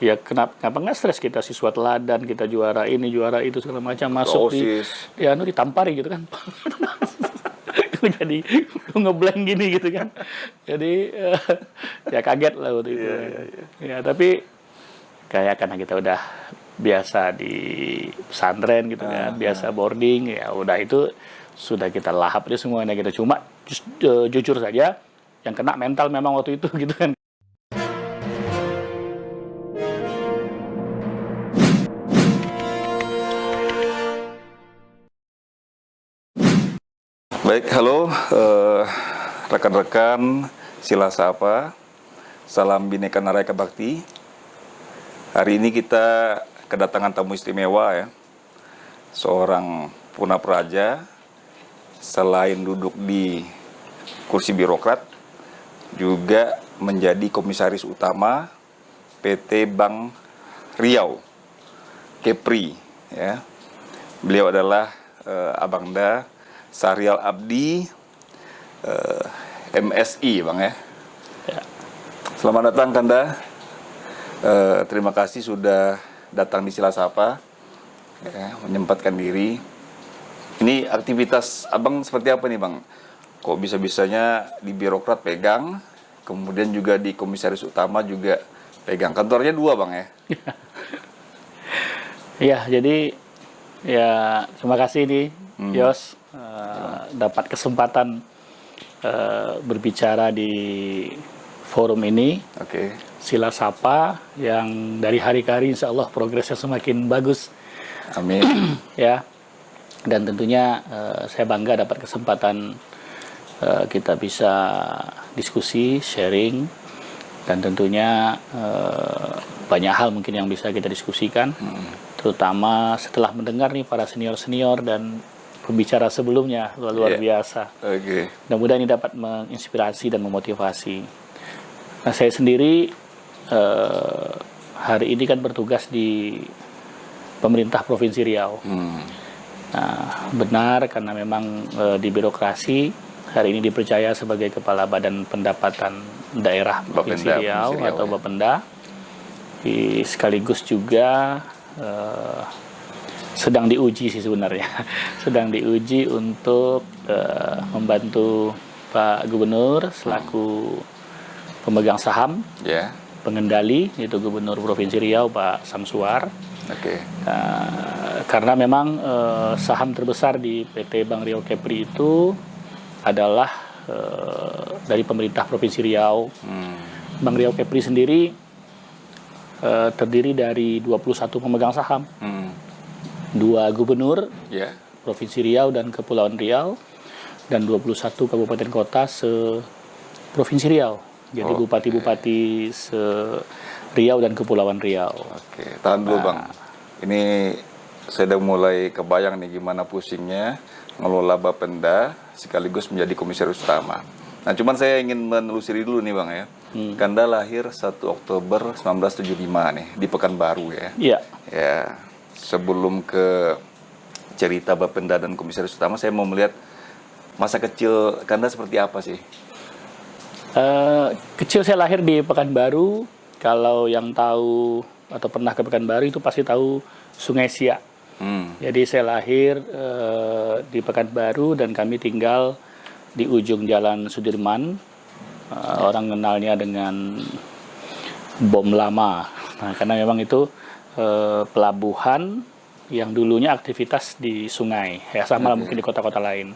Ya kenapa nggak stres, kita siswa teladan, kita juara ini juara itu segala macam, masuk di ya ditampari gitu kan. Jadi ngeblank gini gitu kan. Jadi ya kaget lah waktu itu. Ya tapi kayak karena kita udah biasa di pesantren gitu kan, biasa boarding, ya udah itu sudah kita lahap dia semuanya kita. Cuma jujur saja yang kena mental memang waktu itu gitu kan. Baik, halo rekan-rekan Sila Sapa, salam Bhinneka Narayaka Bakti. Hari ini kita kedatangan tamu istimewa ya, seorang Punapraja. Selain duduk di kursi birokrat, juga menjadi komisaris utama PT Bank Riau Kepri ya. Beliau adalah Abangda Sahrial Abdi, MSI Bang ya. Selamat datang Kanda. Terima kasih sudah datang di Sila Sapa ya, menyempatkan diri. Ini aktivitas Abang seperti apa nih Bang? Kok bisa-bisanya di birokrat pegang, kemudian juga di komisaris utama juga pegang. Kantornya 2 Bang ya. Ya, jadi ya terima kasih nih Yos, dapat kesempatan berbicara di forum ini. Sila Sapa yang dari hari ke hari insya Allah progresnya semakin bagus. Amin. Ya, dan tentunya saya bangga dapat kesempatan kita bisa diskusi, sharing, dan tentunya banyak hal mungkin yang bisa kita diskusikan, terutama setelah mendengar nih para senior-senior dan pembicara sebelumnya luar biasa. Mudah-mudahan ini dapat menginspirasi dan memotivasi. Nah, saya sendiri hari ini kan bertugas di pemerintah Provinsi Riau. Nah, benar karena memang di birokrasi hari ini dipercaya sebagai Kepala Badan Pendapatan Daerah Provinsi Riau atau Bapenda. Sekaligus juga sedang diuji sih sebenarnya, sedang diuji untuk membantu Pak Gubernur selaku pemegang saham, pengendali, yaitu Gubernur Provinsi Riau Pak Samsuar. Karena memang saham terbesar di PT Bank Riau Kepri itu adalah dari pemerintah Provinsi Riau. Bank Riau Kepri sendiri terdiri dari 21 pemegang saham. 2 gubernur Provinsi Riau dan Kepulauan Riau, dan 21 kabupaten kota se-Provinsi Riau. Jadi bupati-bupati se-Riau dan Kepulauan Riau. Tahan dulu Bang. Ini saya udah mulai kebayang nih gimana pusingnya ngelola Bapenda sekaligus menjadi komisaris utama. Nah, cuman saya ingin menelusuri dulu nih Bang ya. Kanda lahir 1 Oktober 1975 nih di Pekanbaru ya. Iya. Ya. Sebelum ke cerita Bapenda dan komisaris utama, saya mau melihat masa kecil Kanda seperti apa sih? Kecil saya lahir di Pekanbaru. Kalau yang tahu atau pernah ke Pekanbaru itu pasti tahu Sungai Siak. Jadi saya lahir di Pekanbaru dan kami tinggal di ujung Jalan Sudirman. Orang kenalnya dengan Bom Lama. Nah, karena memang itu pelabuhan yang dulunya aktivitas di sungai. Ya sama lah mungkin di kota-kota lain.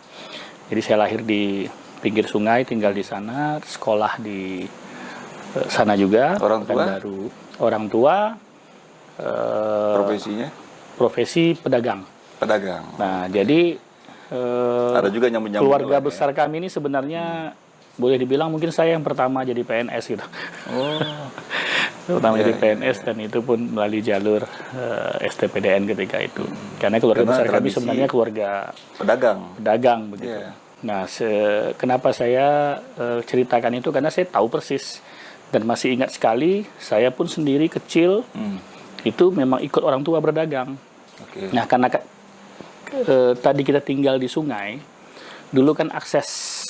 Jadi saya lahir di pinggir sungai, tinggal di sana, sekolah di sana juga. Orang tua? Baru. Orang tua profesinya? Profesi pedagang. Pedagang. Nah, jadi ada juga keluarga besar kami ini sebenarnya boleh dibilang mungkin saya yang pertama jadi PNS gitu. Pertama jadi PNS dan itu pun melalui jalur STPDN ketika itu. Karena keluarga besar kami sebenarnya keluarga pedagang begitu. Nah, kenapa saya ceritakan itu karena saya tahu persis dan masih ingat sekali saya pun sendiri kecil itu memang ikut orang tua berdagang. Nah, karena tadi kita tinggal di sungai, dulu kan akses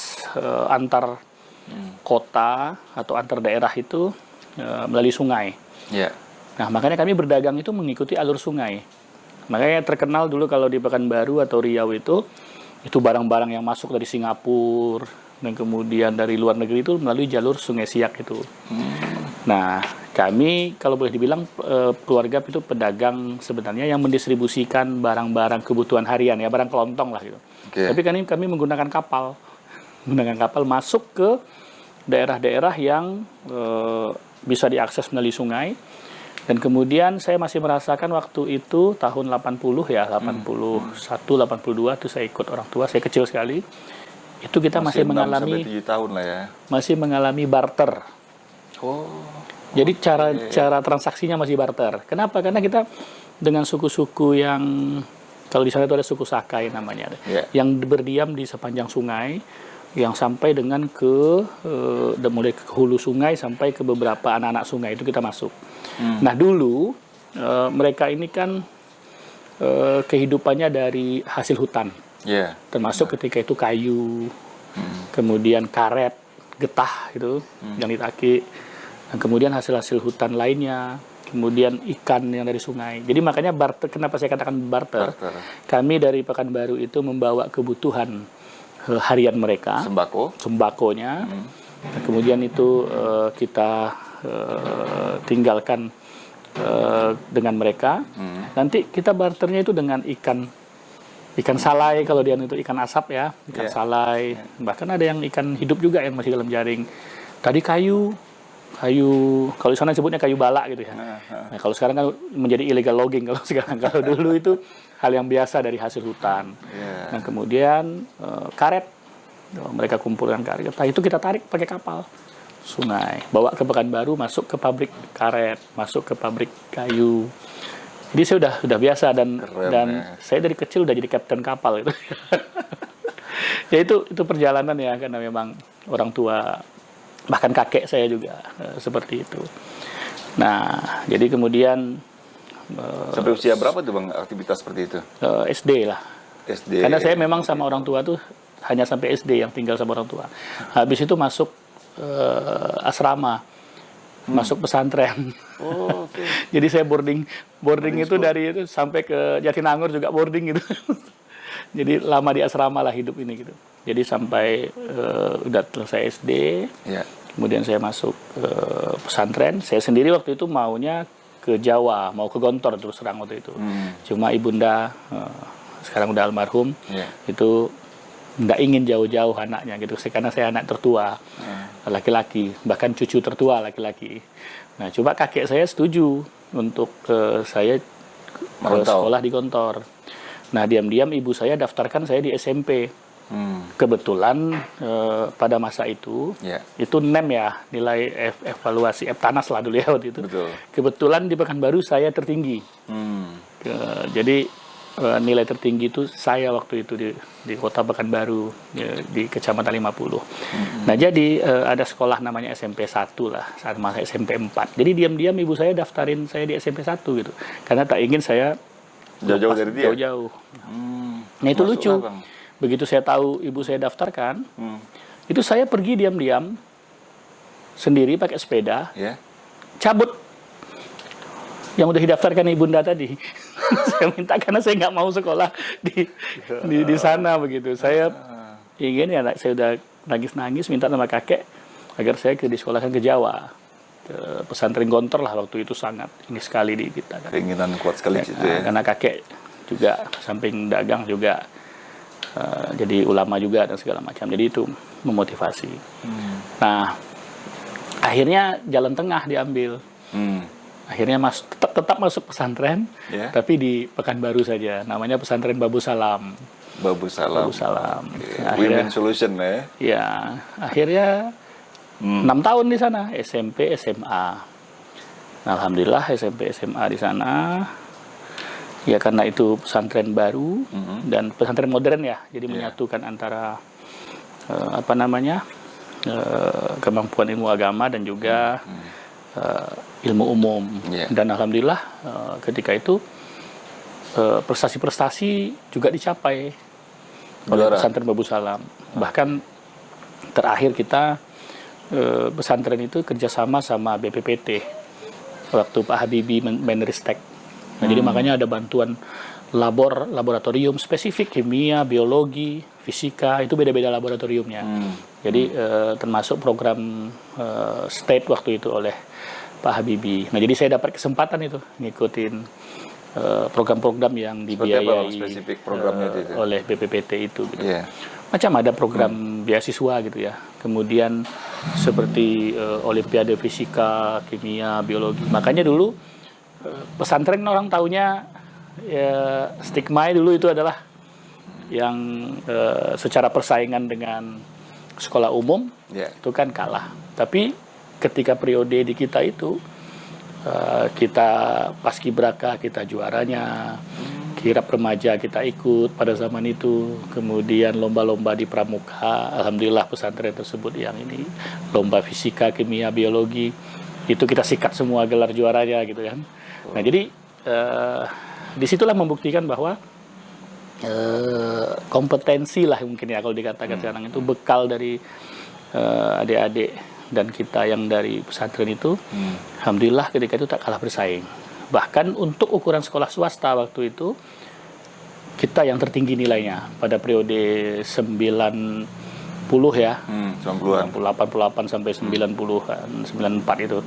antar kota atau antar daerah itu melalui sungai. Nah, makanya kami berdagang itu mengikuti alur sungai. Makanya terkenal dulu kalau di Pekanbaru atau Riau itu barang-barang yang masuk dari Singapura dan kemudian dari luar negeri itu melalui jalur Sungai Siak itu. Nah, kami kalau boleh dibilang keluarga itu pedagang sebenarnya yang mendistribusikan barang-barang kebutuhan harian ya, barang kelontong lah gitu. Tapi kami menggunakan kapal masuk ke daerah-daerah yang bisa diakses melalui sungai. Dan kemudian saya masih merasakan waktu itu tahun 80 ya, 81, 82 itu saya ikut orang tua, saya kecil sekali. Itu kita masih mengalami 6 sampai 7 tahun lah ya. Masih mengalami barter. Jadi cara transaksinya masih barter. Kenapa? Karena kita dengan suku-suku yang kalau di sana itu ada suku Sakai namanya, yang berdiam di sepanjang sungai, yang sampai dengan mulai ke hulu sungai sampai ke beberapa anak-anak sungai itu kita masuk. Nah dulu mereka ini kan kehidupannya dari hasil hutan, termasuk ketika itu kayu, kemudian karet, getah itu yang ditaki, dan kemudian hasil-hasil hutan lainnya, kemudian ikan yang dari sungai. Jadi makanya barter. Kenapa saya katakan barter? Kami dari Pekanbaru itu membawa kebutuhan harian mereka, sembakonya, dan kemudian itu kita tinggalkan dengan mereka. Nanti kita barternya itu dengan ikan salai, kalau dia itu ikan asap ya, ikan salai. Bahkan ada yang ikan hidup juga yang masih dalam jaring. Tadi kayu, kalau di sana sebutnya kayu balak gitu ya. Nah, kalau sekarang kan menjadi illegal logging kalau sekarang. Kalau dulu itu hal yang biasa dari hasil hutan. Dan kemudian karet, mereka kumpulkan karet. Nah, itu kita tarik pakai kapal sungai, bawa ke Pekanbaru, masuk ke pabrik karet, masuk ke pabrik kayu. Jadi saya udah biasa dan saya dari kecil udah jadi kapten kapal itu. Ya itu perjalanan ya, karena memang orang tua bahkan kakek saya juga seperti itu. Nah, jadi kemudian sampai usia berapa tuh Bang aktivitas seperti itu? SD lah. SD. Karena saya memang sama orang tua tuh hanya sampai SD yang tinggal sama orang tua. Habis itu masuk asrama, masuk pesantren. Jadi saya boarding itu dari itu sampai ke Jatinangor juga boarding gitu. Jadi lama di asrama lah hidup ini gitu. Jadi sampai udah selesai SD, kemudian saya masuk pesantren. Saya sendiri waktu itu maunya ke Jawa, mau ke Gontor terus terang waktu itu. Cuma ibunda sekarang udah almarhum, itu nggak ingin jauh-jauh anaknya gitu, karena saya anak tertua, laki-laki, bahkan cucu tertua laki-laki. Nah, coba kakek saya setuju untuk saya sekolah di Gontor. Nah, diam-diam ibu saya daftarkan saya di SMP. Kebetulan pada masa itu NEM ya, nilai evaluasi Tanas lah dulu ya waktu itu. Kebetulan di Pekanbaru saya tertinggi. Jadi nilai tertinggi itu saya waktu itu di kota Pekanbaru, di Kecamatan 50. Nah, jadi ada sekolah namanya SMP 1 lah, saat masa SMP 4. Jadi diam-diam ibu saya daftarin saya di SMP 1 gitu. Karena tak ingin saya jauh-jauh dari dia. Jauh-jauh. Nah, itu lucu. Begitu saya tahu ibu saya daftarkan, itu saya pergi diam-diam sendiri pakai sepeda, cabut yang udah didaftarkan ibunda tadi. Saya minta karena saya nggak mau sekolah di sana begitu. Saya ingin ya, saya udah nangis-nangis minta sama kakek agar saya disekolahkan ke Jawa, ke pesantren Gontor lah waktu itu. Sangat ini sekali di kita kan. Keinginan kuat sekali itu ya. Karena kakek juga samping dagang juga jadi ulama juga dan segala macam. Jadi itu memotivasi. Nah, akhirnya jalan tengah diambil. Akhirnya tetap masuk pesantren, tapi di Pekanbaru saja. Namanya pesantren Babu Salam. Babu Salam. Akhirnya, Women Solution ya. Ya, akhirnya 6 tahun di sana, SMP, SMA. Alhamdulillah SMP, SMA di sana. Ya karena itu pesantren baru dan pesantren modern ya. Jadi menyatukan antara kemampuan ilmu agama dan juga ilmu umum. Dan alhamdulillah ketika itu prestasi-prestasi juga dicapai oleh pesantren Babu Salam. Bahkan terakhir kita pesantren itu kerjasama sama BPPT. waktu Pak Habibie Menristek. Nah, jadi makanya ada bantuan laboratorium spesifik kimia, biologi, fisika, itu beda-beda laboratoriumnya. Jadi termasuk program state waktu itu oleh Pak Habibie. Nah, jadi saya dapat kesempatan itu ngikutin program-program yang dibiayai spesifik programnya itu? Oleh BPPT itu. Gitu. Yeah. Macam ada program beasiswa gitu ya. Kemudian seperti Olimpiade Fisika, Kimia, Biologi. Makanya dulu pesantren orang taunya ya, stigma dulu itu adalah yang secara persaingan dengan sekolah umum itu kan kalah. Tapi ketika periode di kita itu kita paskibraka kita juaranya, kirap remaja kita ikut pada zaman itu, kemudian lomba-lomba di pramuka, alhamdulillah pesantren tersebut yang ini lomba fisika, kimia, biologi itu kita sikat semua gelar juaranya gitu kan. Nah jadi disitulah membuktikan bahwa kompetensi lah mungkin ya kalau dikatakan sekarang itu bekal dari adik-adik dan kita yang dari pesantren itu, alhamdulillah ketika itu tak kalah bersaing. Bahkan untuk ukuran sekolah swasta waktu itu kita yang tertinggi nilainya pada periode 90 ya, 88 sampai 94 itu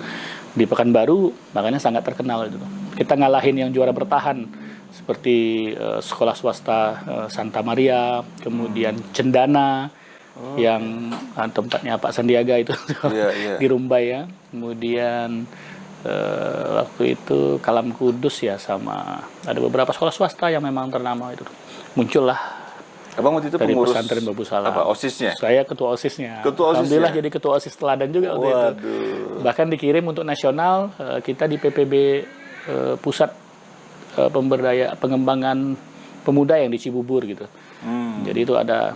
di Pekanbaru, makanya sangat terkenal itu. Kita ngalahin yang juara bertahan seperti sekolah swasta Santa Maria, kemudian Cendana yang tempatnya Pak Sandiaga itu di Rumbai ya, kemudian waktu itu Kalam Kudus ya, sama ada beberapa sekolah swasta yang memang ternama itu muncullah. Abang waktu itu dari pengurus pesantren Babu Salam. Apa OSIS-nya? Saya ketua OSIS-nya. Alhamdulillah jadi ketua OSIS teladan juga waktu itu. Bahkan dikirim untuk nasional, kita di PPB pusat pengembangan pemuda yang di Cibubur gitu. Jadi itu ada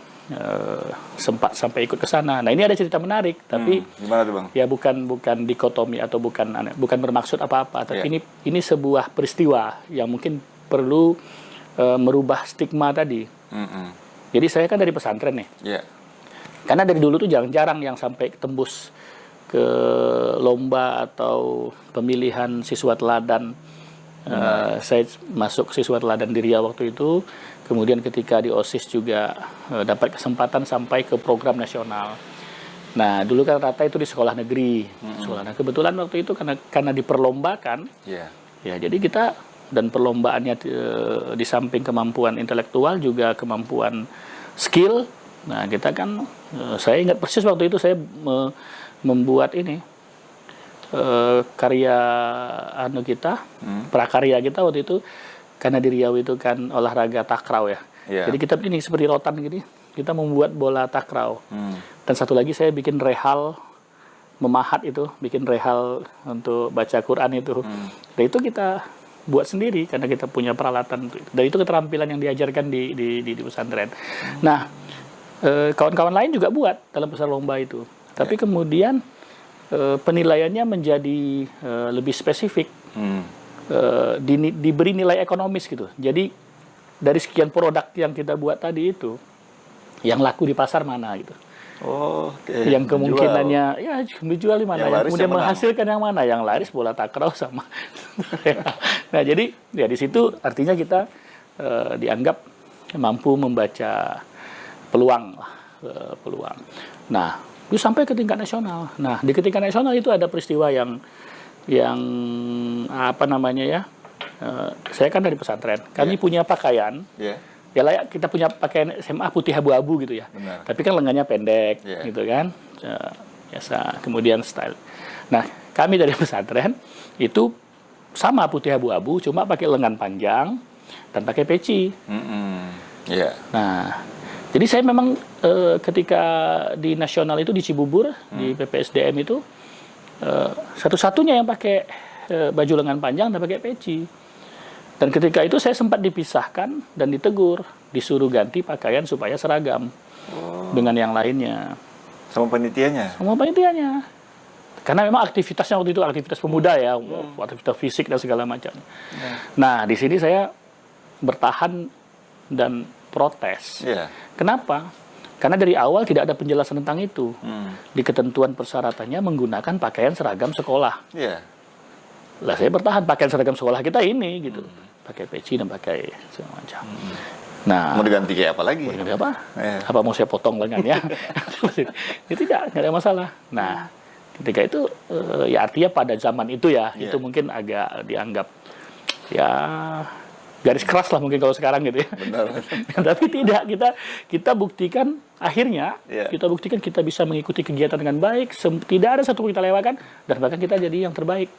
sempat sampai ikut ke sana. Nah, ini ada cerita menarik, tapi gimana tuh, Bang? Ya bukan dikotomi atau bukan bermaksud apa-apa, tapi ini sebuah peristiwa yang mungkin perlu merubah stigma tadi. Jadi saya kan dari pesantren nih. Karena dari dulu tuh jarang-jarang yang sampai tembus ke lomba atau pemilihan siswa teladan. Saya masuk siswa teladan di Riau waktu itu. Kemudian ketika di OSIS juga dapat kesempatan sampai ke program nasional. Nah, dulu kan rata itu di sekolah negeri. Nah, kebetulan waktu itu karena diperlombakan, ya jadi kita dan perlombaannya di samping kemampuan intelektual juga kemampuan skill. Nah, kita kan, saya ingat persis waktu itu saya membuat ini karya kita, prakarya kita waktu itu. Karena di Riau itu kan olahraga takraw ya. Jadi kita ini seperti rotan gini, kita membuat bola takraw. Dan satu lagi saya bikin rehal, memahat itu, bikin rehal untuk baca Quran itu. Dan itu kita buat sendiri karena kita punya peralatan itu. Dan itu keterampilan yang diajarkan di pesantren. Nah, kawan-kawan lain juga buat dalam peserta lomba itu. Tapi kemudian penilaiannya menjadi lebih spesifik. Diberi nilai ekonomis gitu. Jadi dari sekian produk yang kita buat tadi itu, yang laku di pasar mana gitu. Yang kemungkinannya ya dijual di mana, yang kemudian menghasilkan yang mana, yang laris bola takraw sama. Nah, jadi ya di situ artinya kita dianggap mampu membaca peluang. Nah, itu sampai ke tingkat nasional. Nah, di tingkat nasional itu ada peristiwa yang apa namanya ya, saya kan dari pesantren, kami punya pakaian, ya layak kita punya pakaian SMA putih abu-abu gitu ya. Tapi kan lengannya pendek, gitu kan, biasa. Kemudian style. Nah, kami dari pesantren itu sama putih abu-abu, cuma pakai lengan panjang dan pakai peci. Nah, jadi saya memang ketika di nasional itu di Cibubur, di PPSDM itu, satu-satunya yang pakai baju lengan panjang dan pakai peci. Dan ketika itu saya sempat dipisahkan dan ditegur, disuruh ganti pakaian supaya seragam dengan yang lainnya. Sama panitianya? Sama panitianya. Karena memang aktivitasnya waktu itu aktivitas pemuda ya, aktivitas fisik dan segala macam. Nah, di sini saya bertahan dan protes. Kenapa? Karena dari awal tidak ada penjelasan tentang itu. Di ketentuan persyaratannya menggunakan pakaian seragam sekolah. Lah saya bertahan pakaian seragam sekolah kita ini gitu. Pakai peci dan pakai segala macam. Nah, mau diganti kayak apa lagi? mau diganti apa? Apa mau saya potong lengannya? Itu nggak ada masalah. Nah, ketika itu ya artinya pada zaman itu ya, itu mungkin agak dianggap ya garis keras lah mungkin kalau sekarang gitu ya. Benar. Tapi tidak, kita buktikan akhirnya, kita buktikan kita bisa mengikuti kegiatan dengan baik, tidak ada satu kita lewatkan, dan bahkan kita jadi yang terbaik,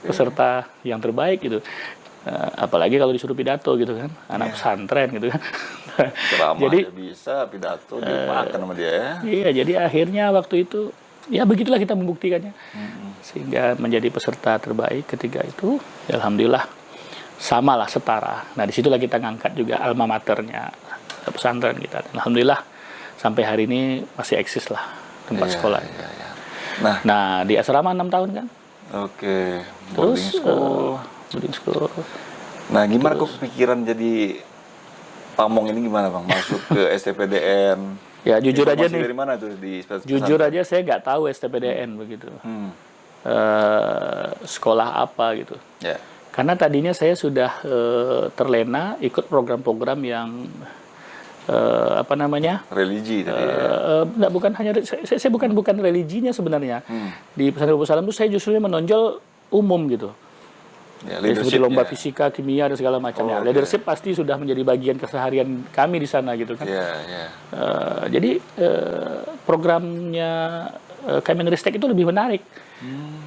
peserta yang terbaik gitu. Apalagi kalau disuruh pidato gitu kan, anak pesantren gitu kan. Ceramah jadi bisa, pidato dimakan sama dia ya. Iya, jadi akhirnya waktu itu ya begitulah kita membuktikannya, sehingga menjadi peserta terbaik ketika itu. Ya, alhamdulillah. Sama lah, setara. Nah, disitulah kita ngangkat juga alma maternya pesantren kita. Dan alhamdulillah sampai hari ini masih eksis lah tempat sekolah. Nah, di asrama 6 tahun kan. Oke. Terus boarding school. Nah, gimana kok kepikiran jadi pamong ini gimana Bang? Masuk ke STPDN. Ya jujur aja nih. Dari mana tuh di jujur aja saya nggak tahu STPDN begitu. Sekolah apa gitu. Ya. Karena tadinya saya sudah terlena ikut program-program yang apa namanya, religi tadi bukan hanya saya bukan religinya sebenarnya. Di pesantren itu saya justru menonjol umum gitu. Ya, seperti lomba fisika, kimia dan segala macamnya. Leadership pasti sudah menjadi bagian keseharian kami di sana gitu kan. Jadi programnya Kemenristek itu lebih menarik.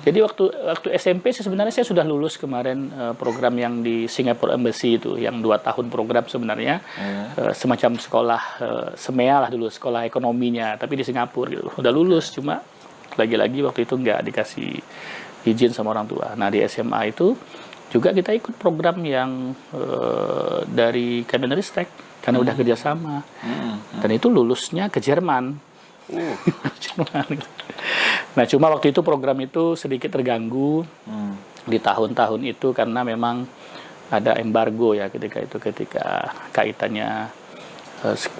Jadi waktu SMP sebenarnya saya sudah lulus kemarin program yang di Singapore Embassy itu, yang 2 tahun program sebenarnya, semacam sekolah SEMEA lah dulu, sekolah ekonominya, tapi di Singapura gitu. Udah lulus, cuma lagi-lagi waktu itu nggak dikasih izin sama orang tua. Nah, di SMA itu juga kita ikut program yang dari Kemenristek karena udah kerjasama, dan itu lulusnya ke Jerman. Nah, cuma waktu itu program itu sedikit terganggu di tahun-tahun itu karena memang ada embargo ya ketika kaitannya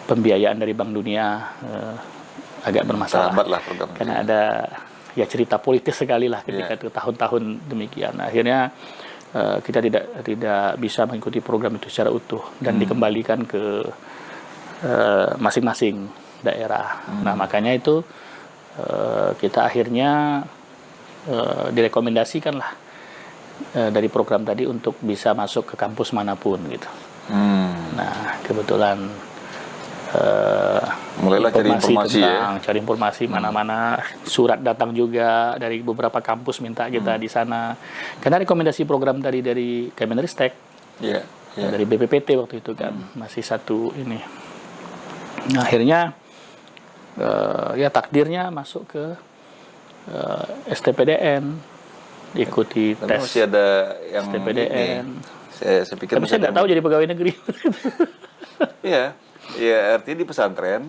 pembiayaan dari Bank Dunia agak bermasalah. Karena ada ya cerita politis sekali lah ketika itu tahun-tahun demikian. Akhirnya kita tidak bisa mengikuti program itu secara utuh dan dikembalikan ke masing-masing daerah. Nah, makanya itu kita akhirnya direkomendasikan lah dari program tadi untuk bisa masuk ke kampus manapun gitu. Nah, kebetulan mulailah cari informasi mana-mana, surat datang juga dari beberapa kampus minta kita di sana. Karena rekomendasi program tadi dari Kemenristek, dari BPPT waktu itu kan masih satu ini. Nah, akhirnya ya takdirnya masuk ke STPDN, ikuti tes. Masih ada yang STPDN. Saya pikir tapi saya nggak tahu jadi pegawai negeri. Iya, ya artinya di pesantren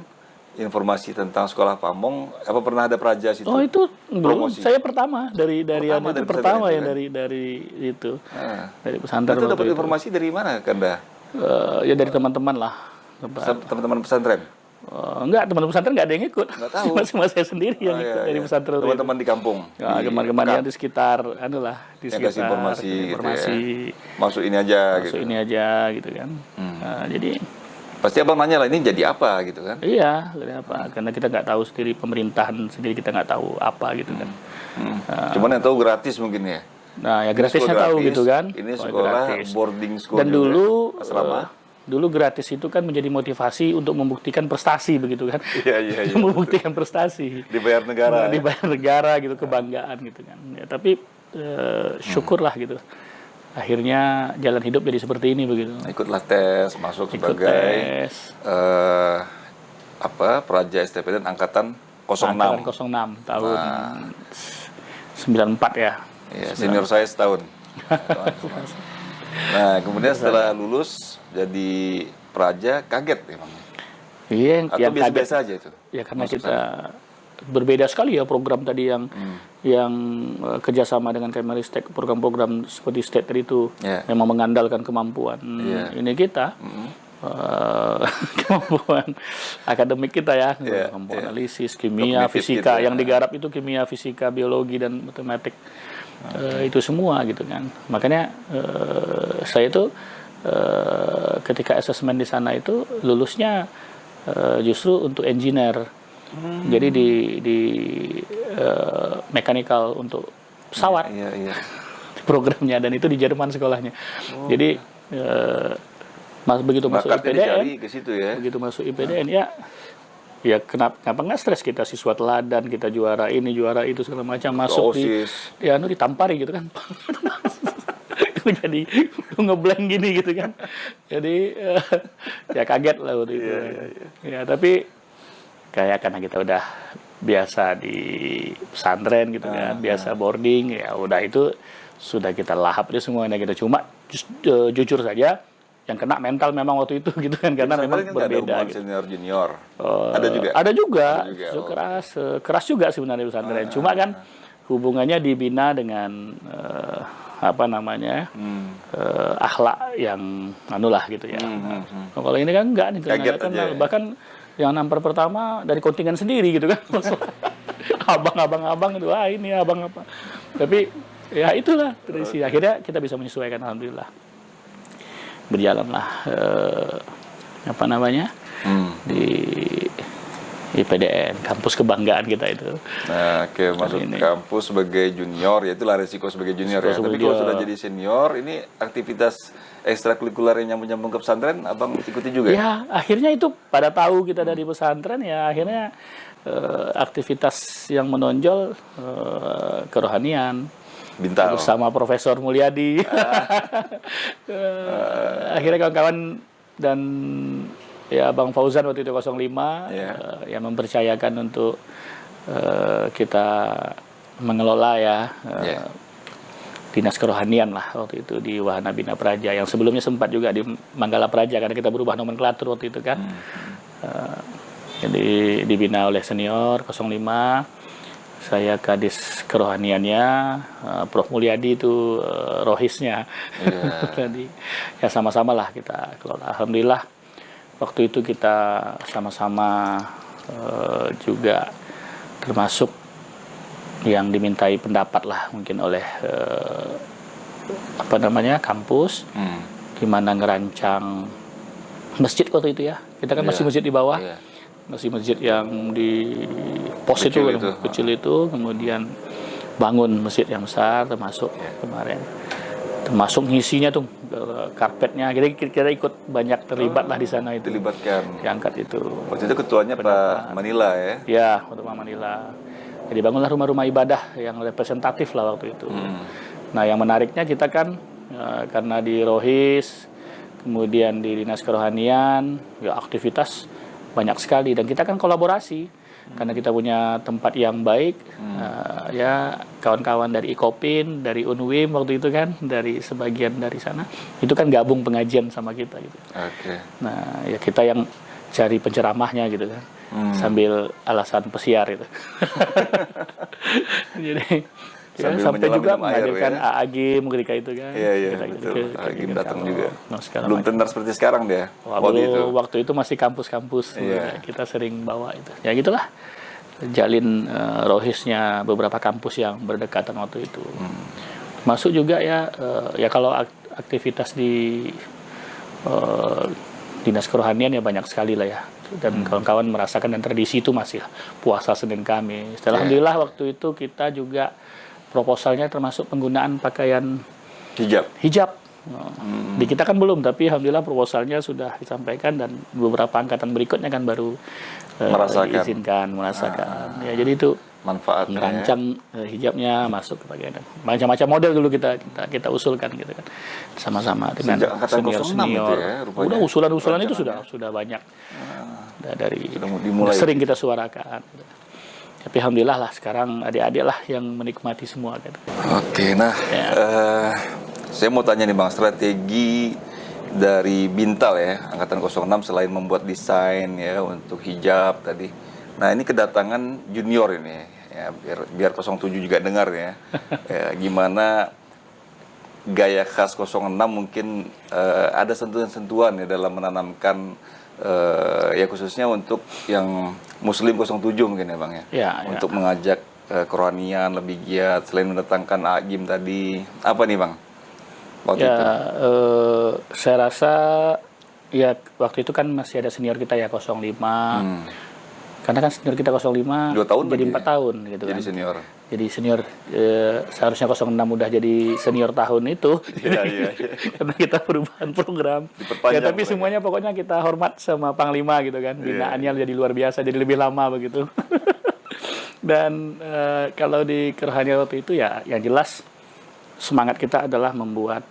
informasi tentang sekolah pamong apa pernah ada praja situ? Oh, itu belum. Saya pertama dari pertama ya kan? dari itu. Dari pesantren. Itu dapat informasi dari mana, Kanda? Ya dari teman-teman lah. Teman-teman pesantren. Enggak, teman-teman pesantren nggak ada yang ikut. Nggak tahu. Cuma saya sendiri yang ikut dari pesantren. Teman-teman di kampung. Ya, teman-teman yang di sekitar, di sekitar. Kasih informasi. Gitu ya. Masuk ini aja. Masuk ini aja, gitu kan. Jadi. Pasti abang nanya lah, ini jadi apa gitu kan? Iya, jadi apa? Karena kita nggak tahu sendiri, pemerintahan sendiri kita nggak tahu apa gitu kan. Cuman yang tahu gratis mungkin ya. Nah, ya gratisnya tahu gitu kan. Ini sekolah gratis. Boarding school. Dan dulu gratis itu kan menjadi motivasi untuk membuktikan prestasi begitu kan. Iya. Membuktikan prestasi. Dibayar negara. Dibayar negara gitu, kebanggaan gitu kan. Ya, tapi syukurlah gitu. Akhirnya jalan hidup jadi seperti ini begitu. Ikutlah tes, masuk sebagai praja STPDN angkatan 06. Angkatan 06 tahun 94 ya. Iya, senior saya setahun. Nah, kemudian setelah lulus jadi praja, kaget memang. Iya, atau biasa-biasa aja itu. Ya karena kita berbeda sekali ya program tadi yang kerjasama dengan Kemenristek, program-program seperti state itu memang mengandalkan kemampuan ini kita, kemampuan akademik kita ya, kemampuan analisis, kimia, fisika, yang digarap itu kimia, fisika, biologi dan matematik. itu semua gitu kan. Makanya saya itu ketika asesmen di sana itu lulusnya justru untuk engineer. Jadi di mechanical untuk pesawat. Programnya, dan itu di Jerman sekolahnya. Jadi begitu masuk IPDN, ke situ ya. Begitu masuk IPDN ya kenapa nggak stres, kita siswa teladan, kita juara ini juara itu segala macam, masuk ditampari gitu kan. Jadi ngeblank gini gitu kan. Jadi ya kaget lah waktu itu. Ya tapi kayak karena kita udah biasa di pesantren gitu kan, biasa boarding, ya udah itu sudah kita lahap dia semuanya gitu. Cuma jujur saja yang kena mental memang waktu itu gitu kan, karena memang berbeda gitu. Senior junior. Ada juga. Keras juga sebenarnya pesantren. Cuma kan hubungannya dibina dengan akhlak yang anulah gitu ya. Kalau ini kan enggak nih, kenal. Bahkan yang nampar pertama dari kontingen sendiri gitu kan. Abang itu, ini abang apa. Tapi ya itulah tradisi. Akhirnya kita bisa menyesuaikan, alhamdulillah. Berjalanlah di IPDN, kampus kebanggaan kita itu. Nah, masuk kampus sebagai junior, ya itulah resiko sebagai junior ya. Tapi kalau sudah jadi senior, ini aktivitas ekstrakurikuler yang nyambung ke pesantren, abang ikuti juga? Ya, akhirnya itu pada tahu kita dari pesantren, ya akhirnya aktivitas yang menonjol kerohanian. Bintal. Bersama Profesor Mulyadi. Akhirnya kawan-kawan dan ya Bang Fauzan waktu itu 05 yang mempercayakan untuk kita mengelola dinas kerohanian lah waktu itu di Wahana Bina Praja, yang sebelumnya sempat juga di Manggala Praja karena kita berubah nomenklatur waktu itu kan. Jadi dibina oleh senior 05. Saya kadis kerohaniannya, Prof Mulyadi itu rohisnya. Jadi ya sama-sama lah kita kelola. Alhamdulillah waktu itu kita sama-sama juga termasuk yang dimintai pendapat lah mungkin oleh kampus, gimana ngerancang masjid waktu itu ya. Kita kan masih masjid di bawah. Masih masjid yang di pos kecil itu, kemudian bangun masjid yang besar, termasuk kemarin, termasuk ngisinya tuh karpetnya, kita ikut banyak terlibat lah di sana itu. Dilibatkan. Diangkat itu. Waktu itu ketuanya Pak Manila ya? Ya, waktu Pak Manila. Jadi bangunlah rumah-rumah ibadah yang representatif lah waktu itu. Nah, yang menariknya kita kan karena di Rohis, kemudian di Dinas Kerohanian, ya aktivitas banyak sekali, dan kita kan kolaborasi karena kita punya tempat yang baik. Ya kawan-kawan dari Ikopin, dari Unwim waktu itu kan, dari sebagian dari sana itu kan gabung pengajian sama kita gitu. Nah ya kita yang cari penceramahnya gitu kan, sambil alasan pesiar itu. Jadi sampai juga menghadirkan AAG ketika itu kan. Betul. AAG datang juga. Belum tenar seperti sekarang dia. Waktu itu masih kampus-kampus. Kita sering bawa itu. Ya gitulah. Jalin rohisnya beberapa kampus yang berdekatan waktu itu. Masuk juga ya kalau aktivitas di Dinas Kerohanian ya banyak sekali lah ya. Dan kawan-kawan merasakan, dan tradisi itu masih puasa Senin Kamis. Alhamdulillah waktu itu kita juga proposalnya termasuk penggunaan pakaian hijab. Di kita kan belum, tapi alhamdulillah proposalnya sudah disampaikan, dan beberapa angkatan berikutnya kan baru diizinkan merasakan. Ya jadi itu manfaatnya. Merancang hijabnya masuk ke pakaian. Macam-macam model dulu kita usulkan gitu kan. Sama-sama dengan senior. Udah usulan itu sudah banyak. Dari sering kita suarakan. Tapi alhamdulillah lah sekarang adik-adik lah yang menikmati semua gitu. Oke, nah saya mau tanya nih Bang, strategi dari Bintal ya, Angkatan 06 selain membuat desain ya untuk hijab tadi. Nah, ini kedatangan junior ini ya, biar 07 juga dengar ya. Gimana gaya khas 06 mungkin ada sentuhan-sentuhan ya dalam menanamkan ya khususnya untuk yang Muslim 07 mungkin ya Bang ya. Untuk mengajak kerohanian, lebih giat selain mendatangkan agim tadi? Apa nih Bang? Waktu Ya, itu? saya rasa ya waktu itu kan masih ada senior kita ya 05. Karena kan senior kita 05 2 tahun jadi lagi 4 tahun gitu jadi kan. senior. Jadi senior, seharusnya 06 udah jadi senior tahun itu. Iya. Karena kita perubahan program. Ya Diperpanjang tapi mereka. semuanya pokoknya kita hormat sama Panglima gitu kan. Binaannya jadi luar biasa, jadi lebih lama begitu. Dan kalau di kerohanian waktu itu ya yang jelas semangat kita adalah membuat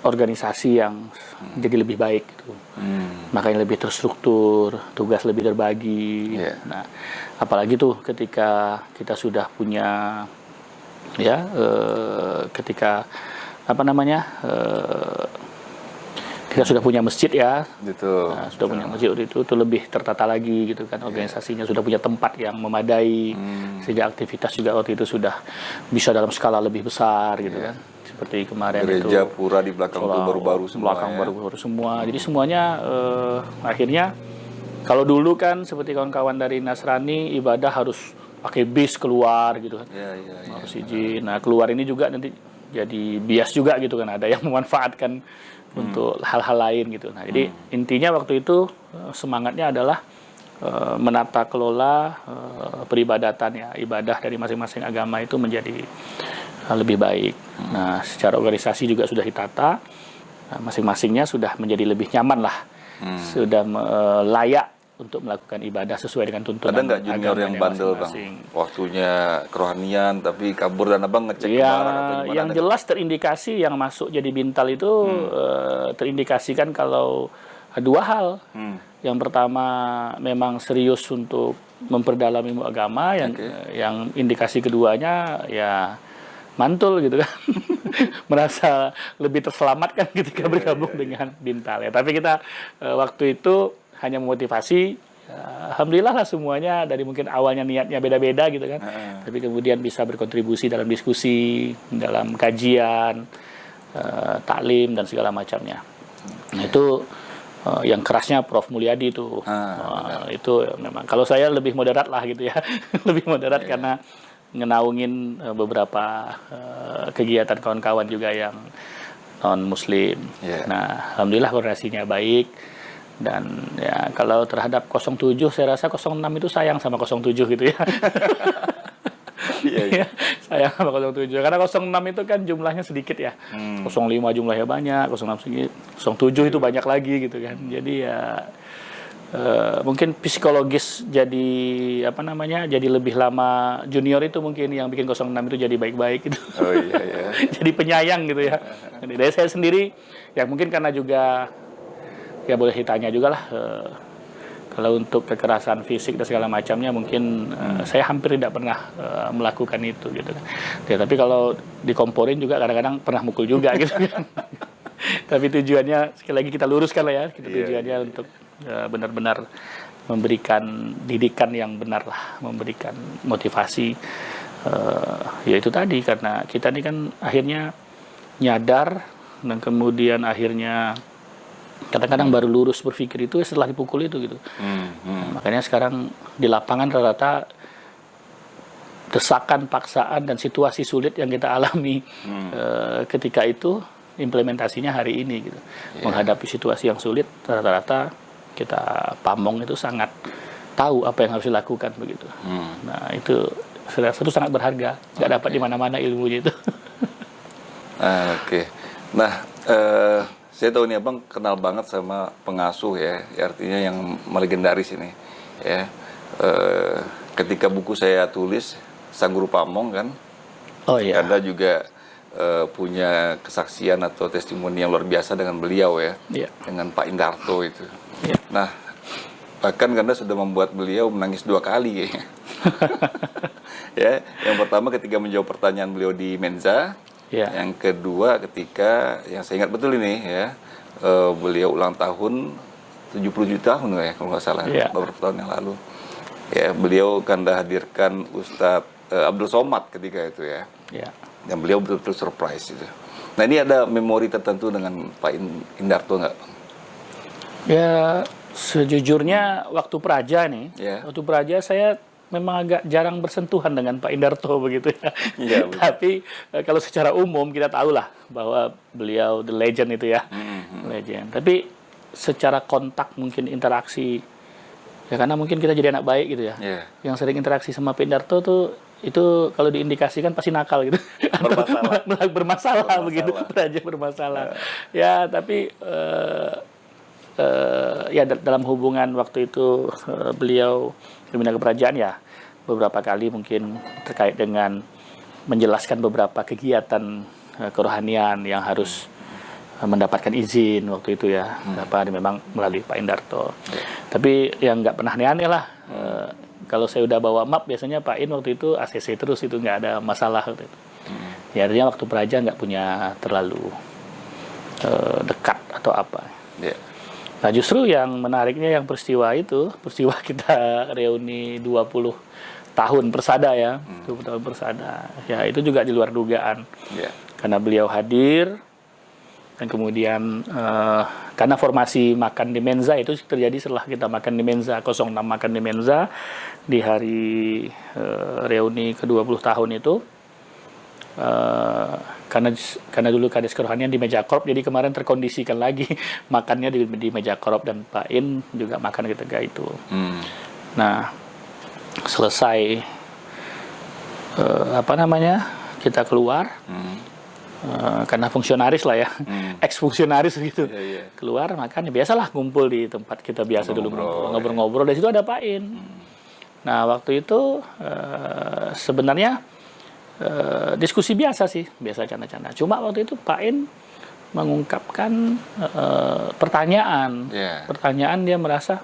organisasi yang jadi lebih baik gitu. Makanya lebih terstruktur, tugas lebih terbagi. Nah, apalagi tuh ketika kita sudah punya ya ketika kita sudah punya masjid ya. Gitu. Nah, sudah punya masjid itu lebih tertata lagi gitu kan, organisasinya sudah punya tempat yang memadai, sehingga aktivitas juga waktu itu sudah bisa dalam skala lebih besar gitu kan. Seperti kemarin gereja itu pura di belakang itu baru-baru semua. Baru-baru semua. Jadi semuanya akhirnya kalau dulu kan seperti kawan-kawan dari Nasrani ibadah harus pakai bis keluar gitu kan. Harus izin. Nah, keluar ini juga nanti jadi bias juga gitu kan, ada yang memanfaatkan untuk hal-hal lain gitu. Nah, jadi intinya waktu itu semangatnya adalah menata kelola peribadatan ya, ibadah dari masing-masing agama itu menjadi lebih baik. Nah, secara organisasi juga sudah ditata, masing-masingnya sudah menjadi lebih nyaman lah, sudah layak untuk melakukan ibadah sesuai dengan tuntunan. Ada nggak junior yang bandel Bang? Waktunya kerohanian tapi kabur dan Abang ngecek ya, kemana atau gimana? Yang jelas terindikasi yang masuk jadi bintal itu terindikasikan kalau dua hal. Yang pertama memang serius untuk memperdalam ilmu agama, yang indikasi keduanya ya mantul gitu kan. Merasa lebih terselamatkan ketika bergabung dengan bintal ya. Tapi kita waktu itu hanya memotivasi, alhamdulillah lah semuanya dari mungkin awalnya niatnya beda-beda gitu kan, tapi kemudian bisa berkontribusi dalam diskusi, dalam kajian, taklim dan segala macamnya. Nah, itu yang kerasnya Prof Mulyadi itu, itu memang kalau saya lebih moderat lah gitu ya, lebih moderat karena ngenaungin beberapa kegiatan kawan-kawan juga yang non Muslim. Nah, alhamdulillah koordinasinya baik. Dan ya kalau terhadap 07 saya rasa 06 itu sayang sama 07 gitu ya. Sayang sama 07 karena 06 itu kan jumlahnya sedikit ya. 05 jumlahnya banyak, 06 sedikit, 07 itu banyak lagi gitu kan. Jadi ya mungkin psikologis jadi jadi lebih lama junior itu mungkin yang bikin 06 itu jadi baik-baik gitu. Jadi penyayang gitu ya. Jadi dari saya sendiri ya mungkin karena juga ya boleh ditanya juga lah, kalau untuk kekerasan fisik dan segala macamnya mungkin saya hampir tidak pernah melakukan itu gitu kan. Ya, tapi kalau dikomporin juga kadang-kadang pernah mukul juga gitu kan. Tapi tujuannya sekali lagi kita luruskan lah ya, tujuannya untuk benar-benar memberikan didikan yang benar lah, memberikan motivasi. Ya itu tadi, karena kita ini kan akhirnya nyadar dan kemudian akhirnya kadang-kadang baru lurus berpikir itu setelah dipukul itu gitu. Nah, makanya sekarang di lapangan rata-rata desakan, paksaan dan situasi sulit yang kita alami ketika itu implementasinya hari ini gitu. Menghadapi situasi yang sulit rata-rata kita pamong itu sangat tahu apa yang harus dilakukan begitu. Nah, itu itu sangat berharga, nggak dapat di mana-mana ilmunya itu. Nah, saya tahu nih Abang kenal banget sama pengasuh ya, artinya yang melegendaris ini ya. Ketika buku saya tulis Sang Guru Pamong kan, Anda juga punya kesaksian atau testimoni yang luar biasa dengan beliau ya, dengan Pak Indarto itu. Nah, bahkan Anda sudah membuat beliau menangis 2 kali ya. Yang pertama ketika menjawab pertanyaan beliau di Menza. Yang kedua ketika, yang saya ingat betul ini ya, beliau ulang tahun 77 tahun ya kalau nggak salah, beberapa tahun yang lalu. Ya, beliau kan hadirkan Ustadz Abdul Somad ketika itu ya. Dan beliau betul-betul surprise itu. Nah, ini ada memori tertentu dengan Pak Indarto nggak, Bang? Ya, sejujurnya waktu Praja nih, waktu Praja saya memang agak jarang bersentuhan dengan Pak Indarto begitu ya. Iya, Tapi kalau secara umum kita tahu lah bahwa beliau the legend itu ya. Legend. Tapi secara kontak mungkin interaksi ya karena mungkin kita jadi anak baik gitu ya. Yang sering interaksi sama Pak Indarto tuh itu kalau diindikasikan pasti nakal gitu. Bermasalah begitu, Praja bermasalah. Ya, tapi ya dalam hubungan waktu itu beliau pimpinan kerajaan ya beberapa kali mungkin terkait dengan menjelaskan beberapa kegiatan kerohanian yang harus mendapatkan izin waktu itu ya memang melalui Pak Indarto. Tapi yang nggak pernah aneh-aneh lah. Kalau saya udah bawa map biasanya Pak In waktu itu ACC terus itu nggak ada masalah waktu itu. Ya artinya waktu Praja nggak punya terlalu dekat atau apa. Nah justru yang menariknya yang peristiwa kita reuni 20 tahun Persada ya, 20 tahun Persada. Ya itu juga di luar dugaan. Karena beliau hadir dan kemudian karena formasi makan di Menza itu terjadi setelah kita makan di Menza 06 makan di Menza di hari reuni ke-20 tahun itu. Karena dulu Kades Kerohanian di meja korp, jadi kemarin terkondisikan lagi makannya di meja korp dan Pak In juga makan ketika itu. Nah, selesai kita keluar karena fungsionaris lah ya, ex-fungsionaris gitu, keluar makan ya biasalah ngumpul di tempat kita biasa dulu ngobrol-ngobrol. Dari situ ada Pak In. Nah, waktu itu sebenarnya diskusi biasa sih, biasa canda-canda. Cuma waktu itu Pak In mengungkapkan pertanyaan. Pertanyaan dia merasa,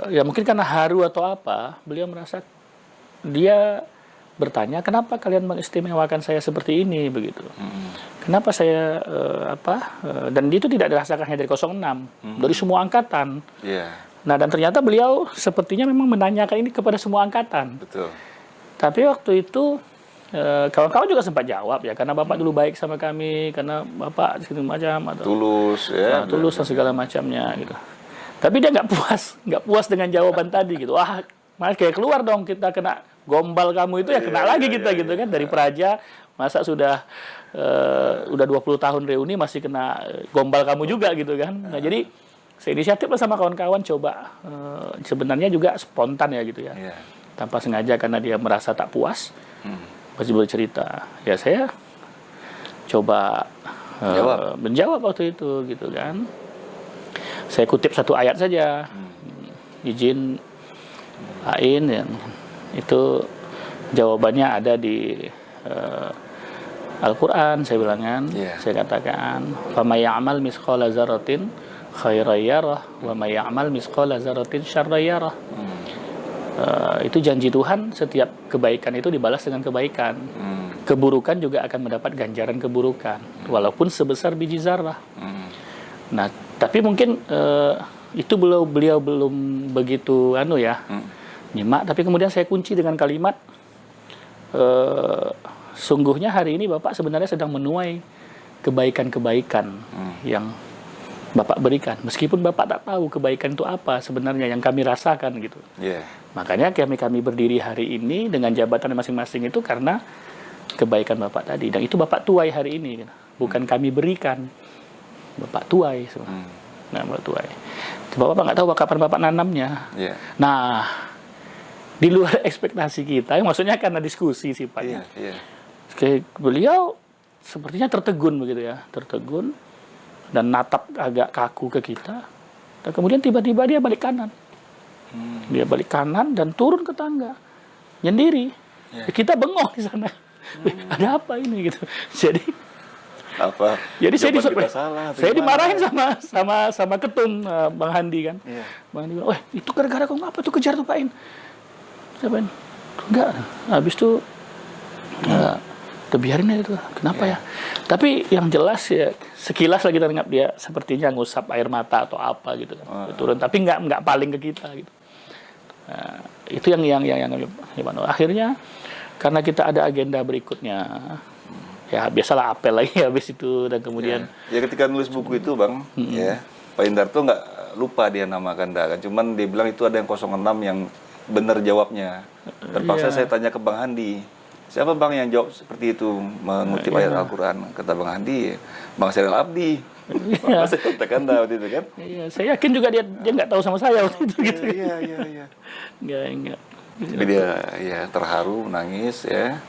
ya mungkin karena haru atau apa, beliau merasa dia bertanya, kenapa kalian mengistimewakan saya seperti ini begitu? Kenapa saya dan itu tidak dirasakan hanya dari 06, dari semua angkatan. Nah dan ternyata beliau sepertinya memang menanyakan ini kepada semua angkatan. Betul. Tapi waktu itu kawan-kawan juga sempat jawab ya, karena Bapak dulu baik sama kami, karena Bapak segala macam atau tulus ya, tulus dan segala macamnya gitu. Tapi dia nggak puas dengan jawaban tadi gitu. Wah, malah kayak keluar dong, kita kena gombal kamu itu ya kena lagi kita gitu kan dari Praja, masa sudah 20 tahun reuni masih kena gombal kamu juga gitu kan. Nah, jadi saya inisiatif lah sama kawan-kawan coba sebenarnya juga spontan ya gitu ya. Tanpa sengaja karena dia merasa tak puas, masih bercerita. Ya saya coba menjawab waktu itu gitu kan. Saya kutip satu ayat saja, izin Ain ya. Itu jawabannya ada di Al-Quran, saya bilang kan. Saya katakan, "Faman ya'mal misqala dzarratin khairan yarah wa may ya'mal misqala dzarratin syarran yarah." Itu janji Tuhan, setiap kebaikan itu dibalas dengan kebaikan. Keburukan juga akan mendapat ganjaran keburukan, walaupun sebesar biji zarah. Nah, tapi mungkin itu beliau belum begitu nyimak. Tapi kemudian saya kunci dengan kalimat, sungguhnya hari ini Bapak sebenarnya sedang menuai kebaikan-kebaikan yang Bapak berikan, meskipun Bapak tak tahu kebaikan itu apa sebenarnya yang kami rasakan gitu. Makanya kami berdiri hari ini dengan jabatan masing-masing itu karena kebaikan Bapak tadi, dan itu Bapak tuai hari ini, bukan kami berikan, Bapak tuai sebenarnya. Nah, Bapak tuai. Bapak nggak tahu kapan Bapak nanamnya. Nah, di luar ekspektasi kita, maksudnya karena diskusi sifatnya. Kayak beliau sepertinya tertegun begitu ya, tertegun. Dan natap agak kaku ke kita, dan kemudian tiba-tiba dia balik kanan. Dia balik kanan dan turun ke tangga, nyendiri. Kita bengong di sana. Ada apa ini gitu. Jadi saya dimarahin sama ketum Bang Handi kan. Bang Handi bilang, "Wah, itu gara-gara kau ngapa tuh kejar tuh Pak In?" Siapa In? Enggak. Habis itu biarin aja itu, kenapa ya? Tapi yang jelas ya sekilas lagi kita nganggap dia sepertinya ngusap air mata atau apa gitu kan, turun. Tapi nggak paling ke kita gitu. Nah, itu yang gimana? Akhirnya karena kita ada agenda berikutnya, ya biasalah apel lagi habis itu dan kemudian. Ya ketika nulis buku itu Bang, ya Pak Indarto nggak lupa dia nama Kanda kan, cuman dia bilang itu ada yang 06 yang benar jawabnya. Terpaksa saya tanya ke Bang Handi, siapa Bang yang jawab seperti itu, mengutip ayat Al-Quran? Kata Bang Handi, Bang Syairil Abdi. Saya katakan waktu itu kan. Iya, saya yakin juga dia nggak tahu sama saya waktu itu gitu. Iya. Nggak. Jadi dia ya terharu, menangis ya.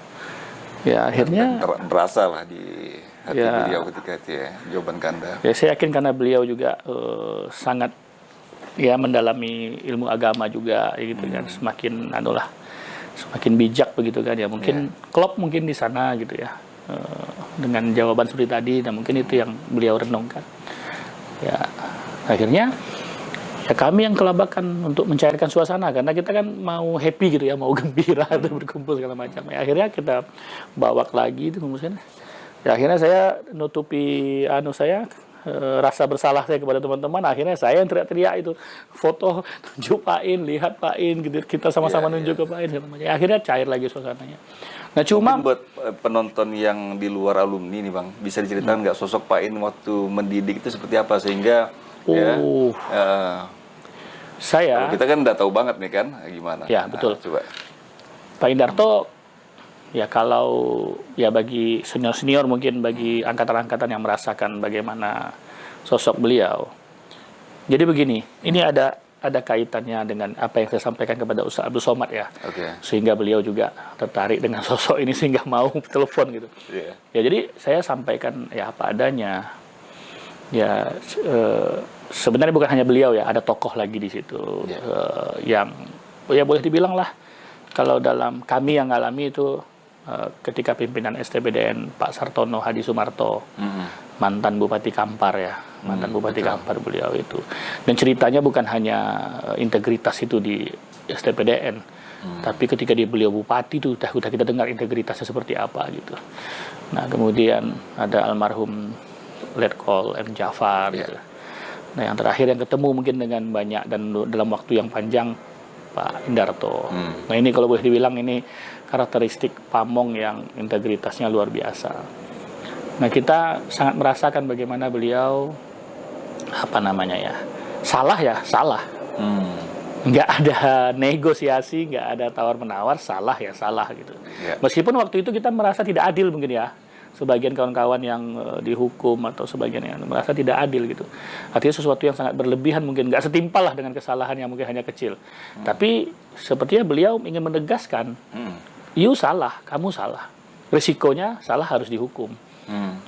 Ya akhirnya berasa lah di hati beliau ketika itu ya, jawaban Kanda. Ya saya yakin karena beliau juga sangat ya mendalami ilmu agama juga gitu kan, semakin semakin bijak begitu kan ya, mungkin klop mungkin di sana gitu ya, dengan jawaban seperti tadi, dan mungkin itu yang beliau renungkan ya. Akhirnya ya kami yang kelabakan untuk mencairkan suasana, karena kita kan mau happy gitu ya, mau gembira atau berkumpul segala macam ya. Akhirnya kita bawa lagi itu kemudian ya, akhirnya saya nutupi rasa bersalah saya kepada teman-teman. Akhirnya saya yang teriak-teriak itu, foto, tunjuk Pak In, lihat Pak In gitu, kita sama-sama nunjuk ke Pak In segala macam. Akhirnya cair lagi suasananya. Nah cuma mungkin buat penonton yang di luar alumni nih Bang, bisa diceritakan nggak sosok Pak In waktu mendidik itu seperti apa, sehingga saya kita kan udah tahu banget nih kan gimana. Ya betul. Coba Pak Indarto ya, kalau ya bagi senior-senior, mungkin bagi angkatan-angkatan yang merasakan bagaimana sosok beliau. Jadi begini, ini ada kaitannya dengan apa yang saya sampaikan kepada Ustaz Abdul Somad ya. Sehingga beliau juga tertarik dengan sosok ini sehingga mau telepon gitu. Ya jadi saya sampaikan ya apa adanya. Ya sebenarnya bukan hanya beliau ya, ada tokoh lagi di situ yang ya boleh dibilang lah, kalau dalam kami yang ngalami itu ketika pimpinan STBDN Pak Sartono Hadi Sumarto, mantan Bupati Kampar ya, mantan Bupati Kampar beliau itu. Dan ceritanya bukan hanya integritas itu di STBDN, tapi ketika beliau bupati itu udah kita dengar integritasnya seperti apa gitu. Nah kemudian ada almarhum Letkol M. Jafar gitu. Nah yang terakhir yang ketemu mungkin dengan banyak dan dalam waktu yang panjang, Pak Indarto. Nah ini kalau boleh dibilang ini karakteristik pamong yang integritasnya luar biasa. Nah kita sangat merasakan bagaimana beliau salah. Nggak ada negosiasi, nggak ada tawar menawar, salah gitu. Meskipun waktu itu kita merasa tidak adil mungkin ya, sebagian kawan-kawan yang dihukum atau sebagian yang merasa tidak adil gitu. Artinya sesuatu yang sangat berlebihan, mungkin nggak setimpal lah dengan kesalahan yang mungkin hanya kecil. Tapi sepertinya beliau ingin menegaskan, you salah, kamu salah. Risikonya salah, harus dihukum.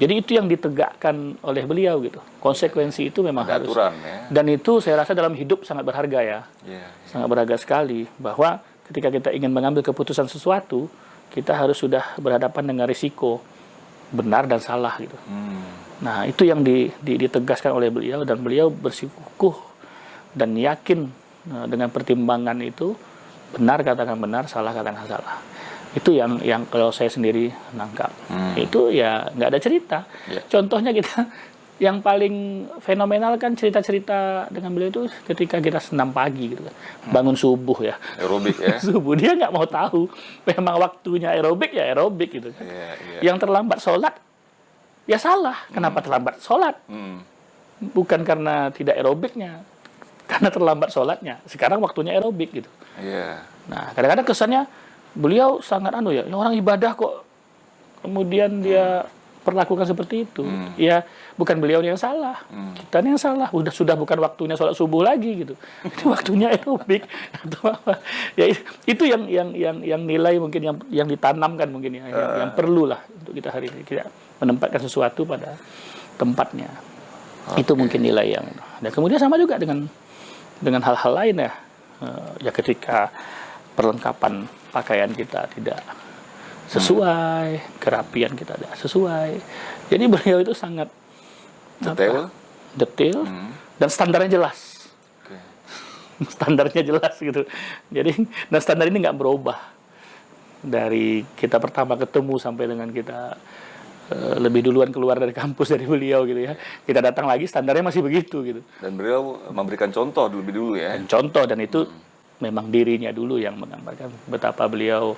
Jadi itu yang ditegakkan oleh beliau gitu. Konsekuensi itu memang harus. Aturan, ya. Dan itu saya rasa dalam hidup sangat berharga ya. Sangat berharga sekali, bahwa ketika kita ingin mengambil keputusan sesuatu, kita harus sudah berhadapan dengan risiko benar dan salah gitu. Nah itu yang ditegaskan oleh beliau, dan beliau bersikukuh dan yakin dengan pertimbangan itu, benar katakan benar, salah katakan salah. Itu yang kalau saya sendiri nangkap. Itu ya nggak ada cerita. Contohnya kita yang paling fenomenal kan cerita-cerita dengan beliau itu ketika kita senam pagi gitu kan. Bangun subuh ya. Aerobik ya. Subuh dia nggak mau tahu. Memang waktunya aerobik ya aerobik gitu kan. Yang terlambat sholat ya salah. Kenapa terlambat sholat? Bukan karena tidak aerobiknya, karena terlambat sholatnya. Sekarang waktunya aerobik gitu. Nah kadang-kadang kesannya beliau sangat ya orang ibadah kok kemudian dia perlakukan seperti itu. Ya bukan beliau yang salah, kita yang salah. Sudah bukan waktunya sholat subuh lagi gitu. Itu waktunya aerobik atau apa. Ya itu yang nilai mungkin yang ditanamkan mungkin ya, yang perlu lah untuk kita hari ini, kita menempatkan sesuatu pada tempatnya. Itu mungkin nilai yang. Dan kemudian sama juga dengan hal-hal lain ya. Ya ketika perlengkapan pakaian kita tidak sesuai, kerapian kita tidak sesuai. Jadi beliau itu sangat detail dan standarnya jelas. Standarnya jelas gitu. Jadi dan standar ini nggak berubah dari kita pertama ketemu sampai dengan kita lebih duluan keluar dari kampus dari beliau gitu ya. Kita datang lagi standarnya masih begitu gitu. Dan beliau memberikan contoh lebih dulu ya. Dan itu memang dirinya dulu yang menggambarkan betapa beliau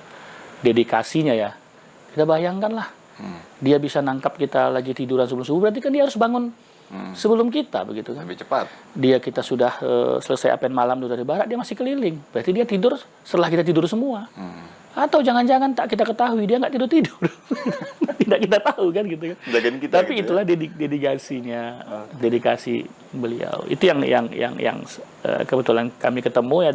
dedikasinya ya. Kita bayangkan lah, dia bisa nangkap kita lagi tiduran sebelum subuh, berarti kan dia harus bangun sebelum kita begitu kan. Lebih cepat. Kita sudah selesai apel malam dulu dari barat, dia masih keliling. Berarti dia tidur setelah kita tidur semua. Atau jangan-jangan tak kita ketahui dia nggak tidur. Tidak kita tahu kan gitu kan. Tapi gitu itulah dedikasi beliau. Itu yang kebetulan kami ketemu ya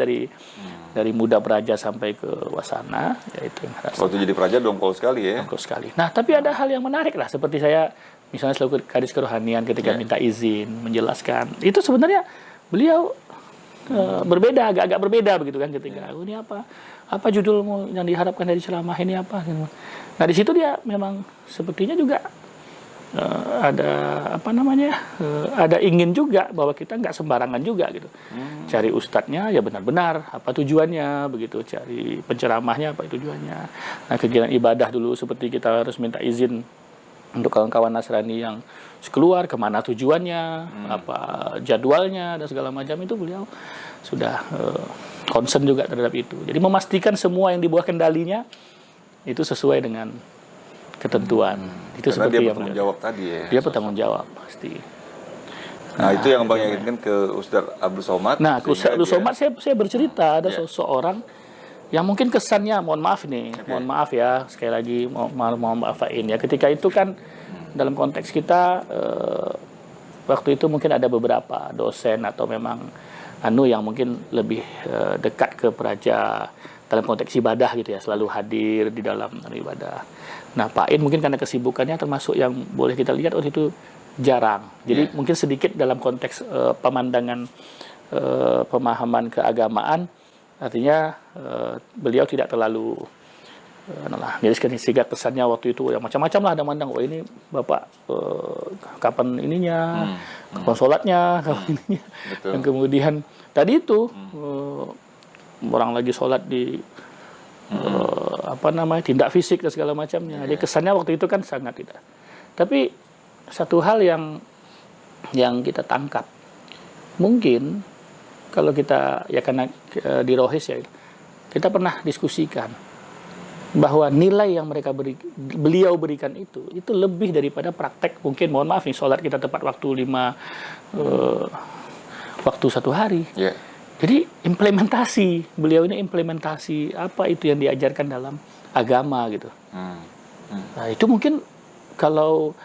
dari muda Praja sampai ke Wasana, yaitu yang waktu jadi Praja dongkol sekali ya. Dongkol sekali. Nah, tapi ada hal yang menarik lah, seperti saya misalnya selaku Kadis Kerohanian ketika minta izin menjelaskan, itu sebenarnya beliau berbeda, agak-agak berbeda begitu kan ketika ini apa judulmu yang diharapkan dari ceramah ini apa. Nah di situ dia memang sepertinya juga ada ingin juga bahwa kita nggak sembarangan juga gitu. Cari ustadznya ya benar-benar apa tujuannya begitu, cari penceramahnya apa tujuannya. Nah kegiatan ibadah dulu seperti kita harus minta izin untuk kawan-kawan Nasrani yang keluar kemana tujuannya, apa jadwalnya dan segala macam, itu beliau sudah concern juga terhadap itu. Jadi memastikan semua yang di bawah kendalinya itu sesuai dengan ketentuan. Itu karena seperti dia yang bertanggung jawab tadi ya. Dia bertanggung jawab pasti. Nah, itu yang Bang yakinkan ke Ustadz Abdul Somad. Nah, ke Ustadz Abdul Somad saya bercerita ada seseorang yang mungkin kesannya, mohon maaf ya, sekali lagi mohon maafain ya. Ketika itu kan dalam konteks kita waktu itu mungkin ada beberapa dosen atau memang yang mungkin lebih dekat ke Praja dalam konteks ibadah gitu ya, selalu hadir di dalam ibadah. Nah, Pak In mungkin karena kesibukannya termasuk yang boleh kita lihat waktu itu jarang. Jadi mungkin sedikit dalam konteks pemandangan pemahaman keagamaan, artinya beliau tidak terlalu jadi sehingga kesannya waktu itu ya macam-macam lah ada mandang, oh ini Bapak kapan ininya, kapan sholatnya, kapan ininya. Dan kemudian tadi itu orang lagi sholat di tindak fisik dan segala macamnya. Jadi kesannya waktu itu kan sangat tidak. Tapi satu hal yang kita tangkap, mungkin kalau kita ya karena di Rohis ya kita pernah diskusikan bahwa nilai yang beliau berikan itu lebih daripada praktek. Mungkin mohon maaf nih, sholat kita tepat waktu 5 waktu 1 hari. Jadi implementasi, beliau ini implementasi apa itu yang diajarkan dalam agama gitu. Nah, itu mungkin kalau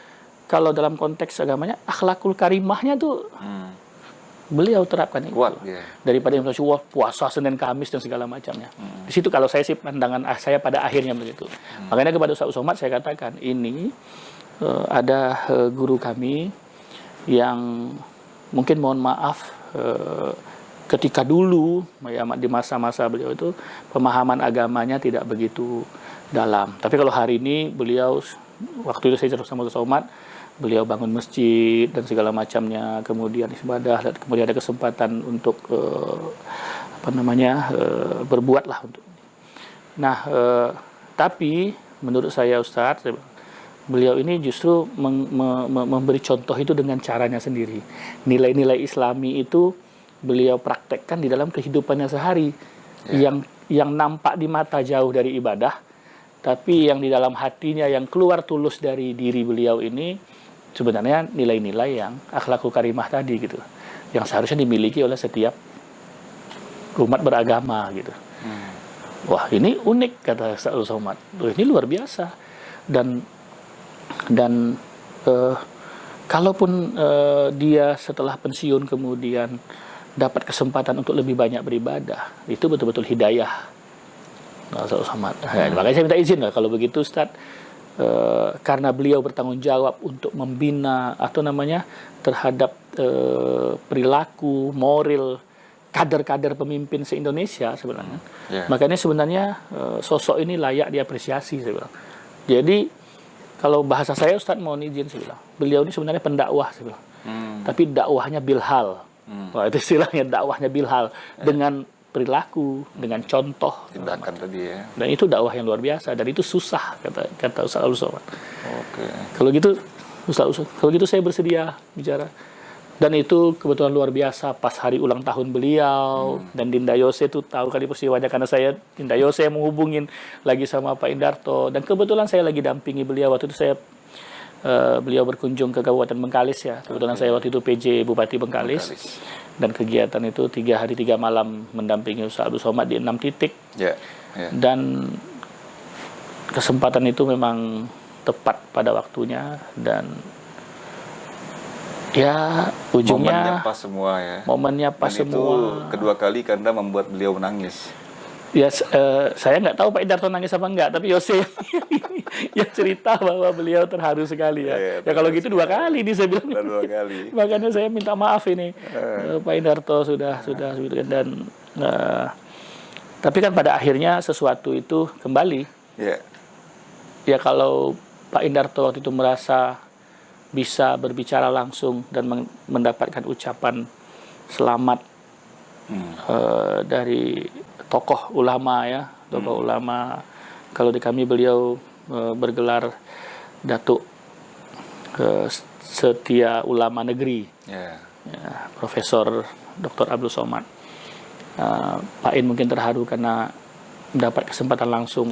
dalam konteks agamanya akhlakul karimahnya tuh beliau terapkan itu. Daripada yang puasa Senin Kamis dan segala macamnya. Di situ kalau saya sih pandangan saya pada akhirnya begitu. Makanya kepada Ustaz Somad saya katakan ini ada guru kami yang mungkin mohon maaf ketika dulu ya, di masa-masa beliau itu pemahaman agamanya tidak begitu dalam. Tapi kalau hari ini beliau waktu itu saya cerita sama Ustaz Somad, beliau bangun masjid dan segala macamnya, kemudian ibadah, kemudian ada kesempatan untuk berbuat lah untuk. Nah, tapi menurut saya Ustadz, beliau ini justru memberi contoh itu dengan caranya sendiri. Nilai-nilai Islami itu beliau praktekkan di dalam kehidupannya sehari, yang nampak di mata jauh dari ibadah, tapi yang di dalam hatinya yang keluar tulus dari diri beliau ini sebenarnya nilai-nilai yang akhlakul karimah tadi gitu, yang seharusnya dimiliki oleh setiap umat beragama gitu. Wah, ini unik kata Ustaz Somad. Ini luar biasa. Dan kalaupun dia setelah pensiun kemudian dapat kesempatan untuk lebih banyak beribadah, itu betul-betul hidayah Ustaz Somad. Makanya saya minta izin lah kalau begitu Ustaz, karena beliau bertanggung jawab untuk membina terhadap perilaku moral kader-kader pemimpin se-Indonesia sebenarnya. Makanya sebenarnya sosok ini layak diapresiasi saya bilang. Jadi kalau bahasa saya Ustadz mohon izin saya bilang, beliau ini sebenarnya pendakwah saya bilang. Tapi dakwahnya bilhal. Wah, itu istilahnya dakwahnya bilhal, dengan perilaku, dengan contoh, tindakan tadi ya. Dan itu dakwah yang luar biasa, dan itu susah kata Ustaz Abdul Somad. Kalau gitu kalau gitu saya bersedia bicara. Dan itu kebetulan luar biasa pas hari ulang tahun beliau, dan Dinda Yose itu tahu kali peristiwanya karena Dinda Yose yang menghubungin lagi sama Pak Indarto, dan kebetulan saya lagi dampingi beliau waktu itu. Saya beliau berkunjung ke Kabupaten Bengkalis ya. Kebetulan saya waktu itu PJ Bupati Bengkalis. Dan kegiatan itu 3 hari 3 malam mendampingi Ustaz Abdul Somad di 6 titik. Dan kesempatan itu memang tepat pada waktunya, dan ya ujungnya momennya pas semua ya. Momennya pas dan semua. Itu kedua kali Kanda membuat beliau menangis. Ya, saya nggak tahu Pak Indarto nangis apa enggak, tapi Yose yang cerita bahwa beliau terharu sekali ya. Ya kalau gitu 2 kali nih saya bilang. 2 kali. Makanya saya minta maaf ini Pak Indarto sudah dan tapi kan pada akhirnya sesuatu itu kembali. Ya kalau Pak Indarto waktu itu merasa bisa berbicara langsung dan mendapatkan ucapan selamat dari tokoh ulama ya, ulama. Kalau di kami beliau bergelar Datuk Setia Ulama Negeri, ya, Profesor Dr. Abdul Somad. Pak In mungkin terharu karena mendapat kesempatan langsung.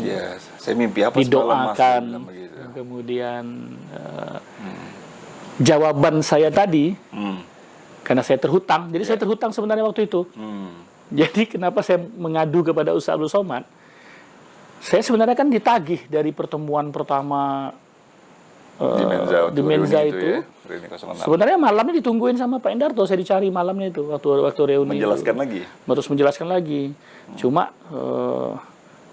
Saya mimpi apa didoakan, kemudian jawaban saya tadi, karena saya terhutang, jadi saya terhutang sebenarnya waktu itu. Jadi kenapa saya mengadu kepada Ustaz Abdul Somad? Saya sebenarnya kan ditagih dari pertemuan pertama di Menza itu. Sebenarnya malamnya ditungguin sama Pak Indarto, saya dicari malamnya itu waktu reuni. Terus menjelaskan lagi. Cuma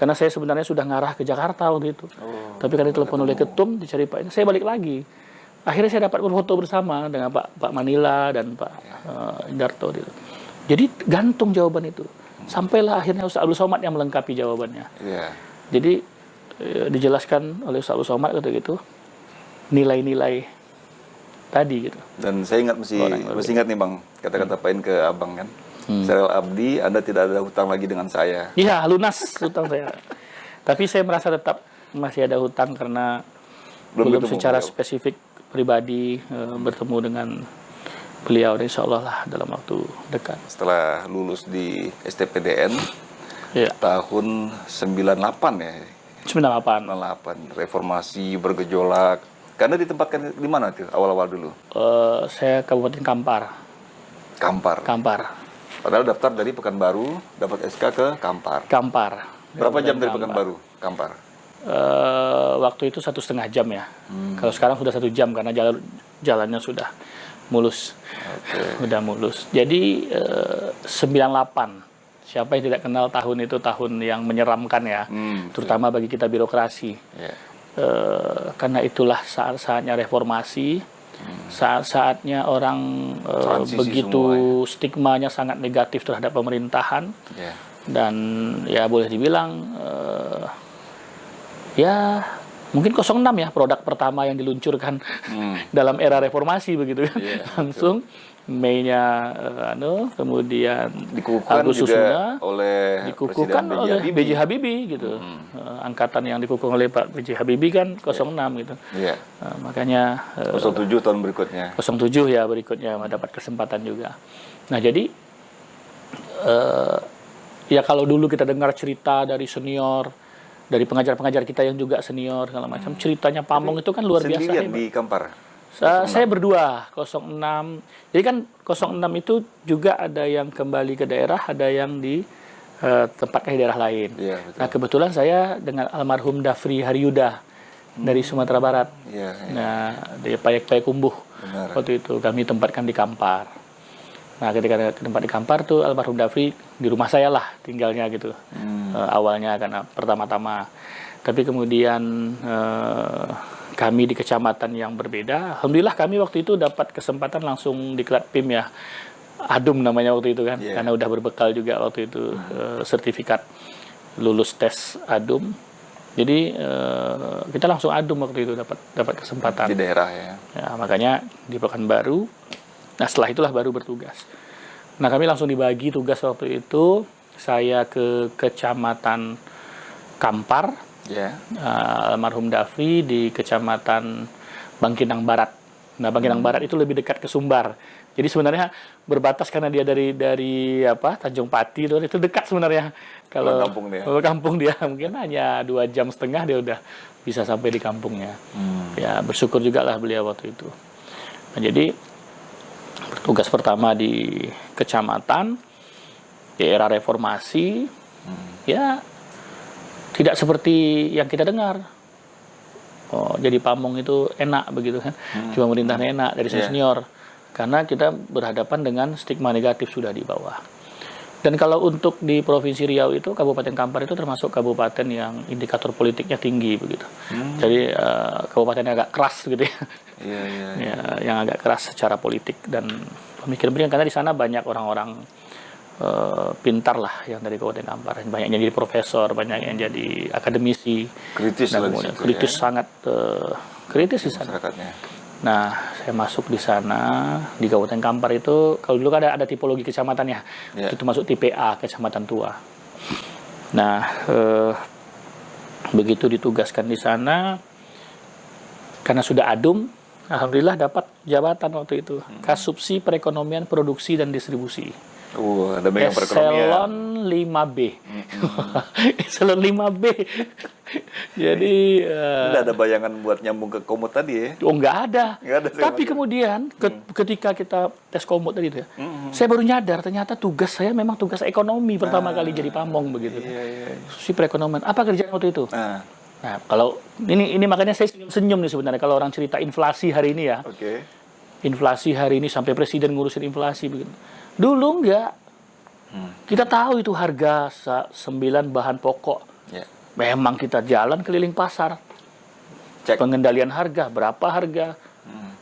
karena saya sebenarnya sudah ngarah ke Jakarta waktu itu. Tapi kan ditelepon oleh ketum, dicari Pak Indarto, saya balik lagi. Akhirnya saya dapat berfoto bersama dengan Pak Manila dan Pak Indarto gitu. Jadi gantung jawaban itu. Sampailah akhirnya Ustaz Abdul Somad yang melengkapi jawabannya. Jadi dijelaskan oleh Ustaz Abdul Somad gitu nilai-nilai tadi gitu. Dan saya masih ingat nih Bang, kata-kata Pak In ke Abang kan. Serial Abdi, Anda tidak ada hutang lagi dengan saya. Iya, lunas hutang saya. Tapi saya merasa tetap masih ada hutang karena belum secara spesifik pribadi bertemu dengan beliau, insya Allah lah dalam waktu dekat. Setelah lulus di STPDN tahun 98 ya. 98. Reformasi bergejolak. Karena ditempatkan di mana tuh awal-awal dulu? Saya Kabupaten Kampar. Padahal daftar dari Pekanbaru, dapat SK ke Kampar. Berapa jam dari Pekanbaru, Kampar? Waktu itu 1,5 jam ya. Kalau sekarang sudah 1 jam karena jalannya sudah mulus. Udah mulus. Jadi 98. Siapa yang tidak kenal tahun itu tahun yang menyeramkan ya. Terutama bagi kita birokrasi. Karena itulah saat-saatnya reformasi. Saat-saatnya orang begitu stigmanya sangat negatif terhadap pemerintahan. Dan ya boleh dibilang ya mungkin 06 ya produk pertama yang diluncurkan dalam era reformasi begitu kan. Langsung Mei-nya kemudian Agustusnya dikukuhkan oleh B.J. Habibie gitu. Angkatan yang dikukuhkan oleh Pak B.J. Habibie kan 06 gitu. Makanya 07 tahun berikutnya. 07 ya berikutnya mendapat kesempatan juga. Nah, jadi ya kalau dulu kita dengar cerita dari senior, dari pengajar-pengajar kita yang juga senior segala macam, ceritanya Pamong itu kan luar biasa. Sendirian di Kampar? Saya berdua, 06. Jadi kan 06 itu juga ada yang kembali ke daerah, ada yang di tempatnya di daerah lain. Nah, kebetulan saya dengan almarhum Dafri Haryuda dari Sumatera Barat. Nah, di Payakumbuh. Waktu itu kami tempatkan di Kampar. Nah, ketika tempat di Kampar tuh almarhum Dafri di rumah saya lah tinggalnya gitu. Awalnya karena pertama-tama. Tapi kemudian kami di kecamatan yang berbeda. Alhamdulillah kami waktu itu dapat kesempatan langsung diklat PIM ya. Adum namanya waktu itu kan. Karena udah berbekal juga waktu itu sertifikat lulus tes Adum. Jadi kita langsung Adum waktu itu dapat kesempatan. Di daerah ya. Makanya di Pekanbaru. Nah, setelah itulah baru bertugas. Nah, kami langsung dibagi tugas waktu itu. Saya ke kecamatan Kampar. Almarhum Dafri di kecamatan Bangkinang Barat. Nah, Bangkinang Barat itu lebih dekat ke Sumbar. Jadi sebenarnya berbatas karena dia dari Tanjung Pati itu dekat sebenarnya. Kalau kampung dia. Kalau kampung dia mungkin hanya 2,5 jam dia udah bisa sampai di kampungnya. Ya bersyukur juga lah beliau waktu itu. Nah, jadi tugas pertama di kecamatan di era reformasi ya tidak seperti yang kita dengar. Oh, jadi pamong itu enak begitu kan. Cuma merintahnya enak dari senior. Karena kita berhadapan dengan stigma negatif sudah di bawah. Dan kalau untuk di Provinsi Riau itu, Kabupaten Kampar itu termasuk kabupaten yang indikator politiknya tinggi begitu. Jadi kabupaten yang agak keras gitu ya. Ya, yang agak keras secara politik dan pemikir-pemikir, karena di sana banyak orang-orang pintar lah yang dari Kabupaten Kampar. Banyak yang jadi profesor, banyak yang jadi akademisi. Kritis dan lah kritis ya. Sangat kritis di sana. Nah, saya masuk di sana di Kabupaten Kampar itu, kalau dulu kan ada tipologi kecamatannya. Itu masuk tipe A, kecamatan tua. Nah, begitu ditugaskan di sana, karena sudah adum, alhamdulillah dapat jabatan waktu itu. Kasubsi Perekonomian, Produksi dan Distribusi. Ada banyak perekonomian. Eselon 5B. Eselon 5B. Jadi tidak ada bayangan buat nyambung ke komut tadi ya? Oh, nggak ada. Tapi ya? kemudian ketika kita tes komut tadi itu ya, saya baru nyadar ternyata tugas saya memang tugas ekonomi pertama kali jadi pamong begitu. Si perekonomian. Apa kerjaan waktu itu? Nah, kalau ini makanya saya senyum nih sebenarnya kalau orang cerita inflasi hari ini ya. Inflasi hari ini sampai presiden ngurusin inflasi begitu. Dulu enggak. Kita tahu itu harga 9 bahan pokok. Memang kita jalan keliling pasar. Cek pengendalian harga, berapa harga.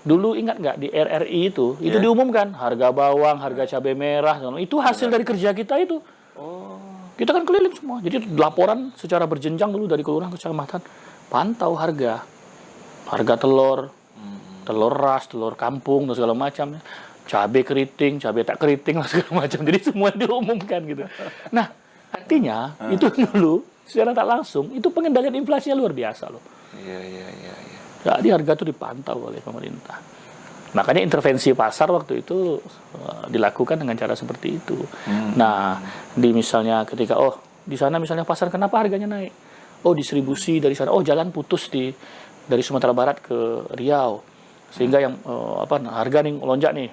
Dulu ingat nggak di RRI itu diumumkan harga bawang, harga cabai merah, itu hasil dari kerja kita itu. Kita kan keliling semua. Jadi laporan secara berjenjang dulu dari kelurahan ke kecamatan, pantau harga telur, telur ras, telur kampung dan segala macam. Cabai keriting, cabai tak keriting, segala macam. Jadi semua diumumkan gitu. Nah, artinya itu dulu secara tak langsung itu pengendalian inflasinya luar biasa loh. Jadi harga itu dipantau oleh pemerintah. Makanya intervensi pasar waktu itu dilakukan dengan cara seperti itu. Nah, di misalnya ketika di sana misalnya pasar kenapa harganya naik? Distribusi dari sana. Jalan putus dari Sumatera Barat ke Riau. Sehingga yang harga nih lonjak nih,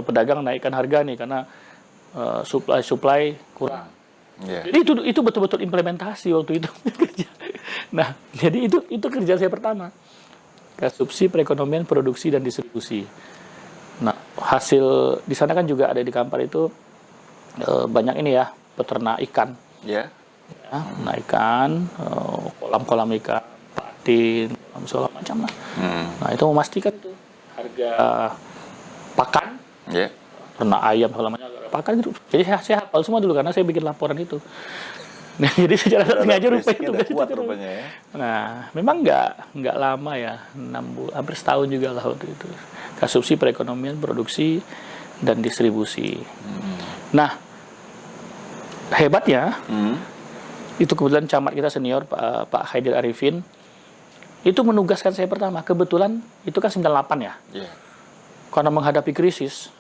pedagang naikkan harga nih karena supply kurang. Jadi itu betul-betul implementasi waktu itu. Nah, jadi itu kerja saya pertama. Kasubsi Perekonomian, Produksi dan Distribusi. Nah, hasil di sana kan juga ada di Kampar itu banyak ini ya, peternak ikan. Nah, ikan, kolam-kolam ikan, patin, segala macam lah. Nah, itu memastikan tuh harga pakan, ternak ayam segala macam pakan itu. Jadi saya hafal semua dulu karena saya bikin laporan itu. Nah, jadi secara sengaja rupanya tugas itu. Nah, memang nggak lama ya, 6 bulan, hampir setahun juga lah waktu itu. Kasubsi Perekonomian, Produksi dan Distribusi. Nah, hebatnya itu kebetulan camat kita senior Pak Haidir Arifin itu menugaskan saya pertama. Kebetulan itu kan 98 ya. Karena menghadapi krisis,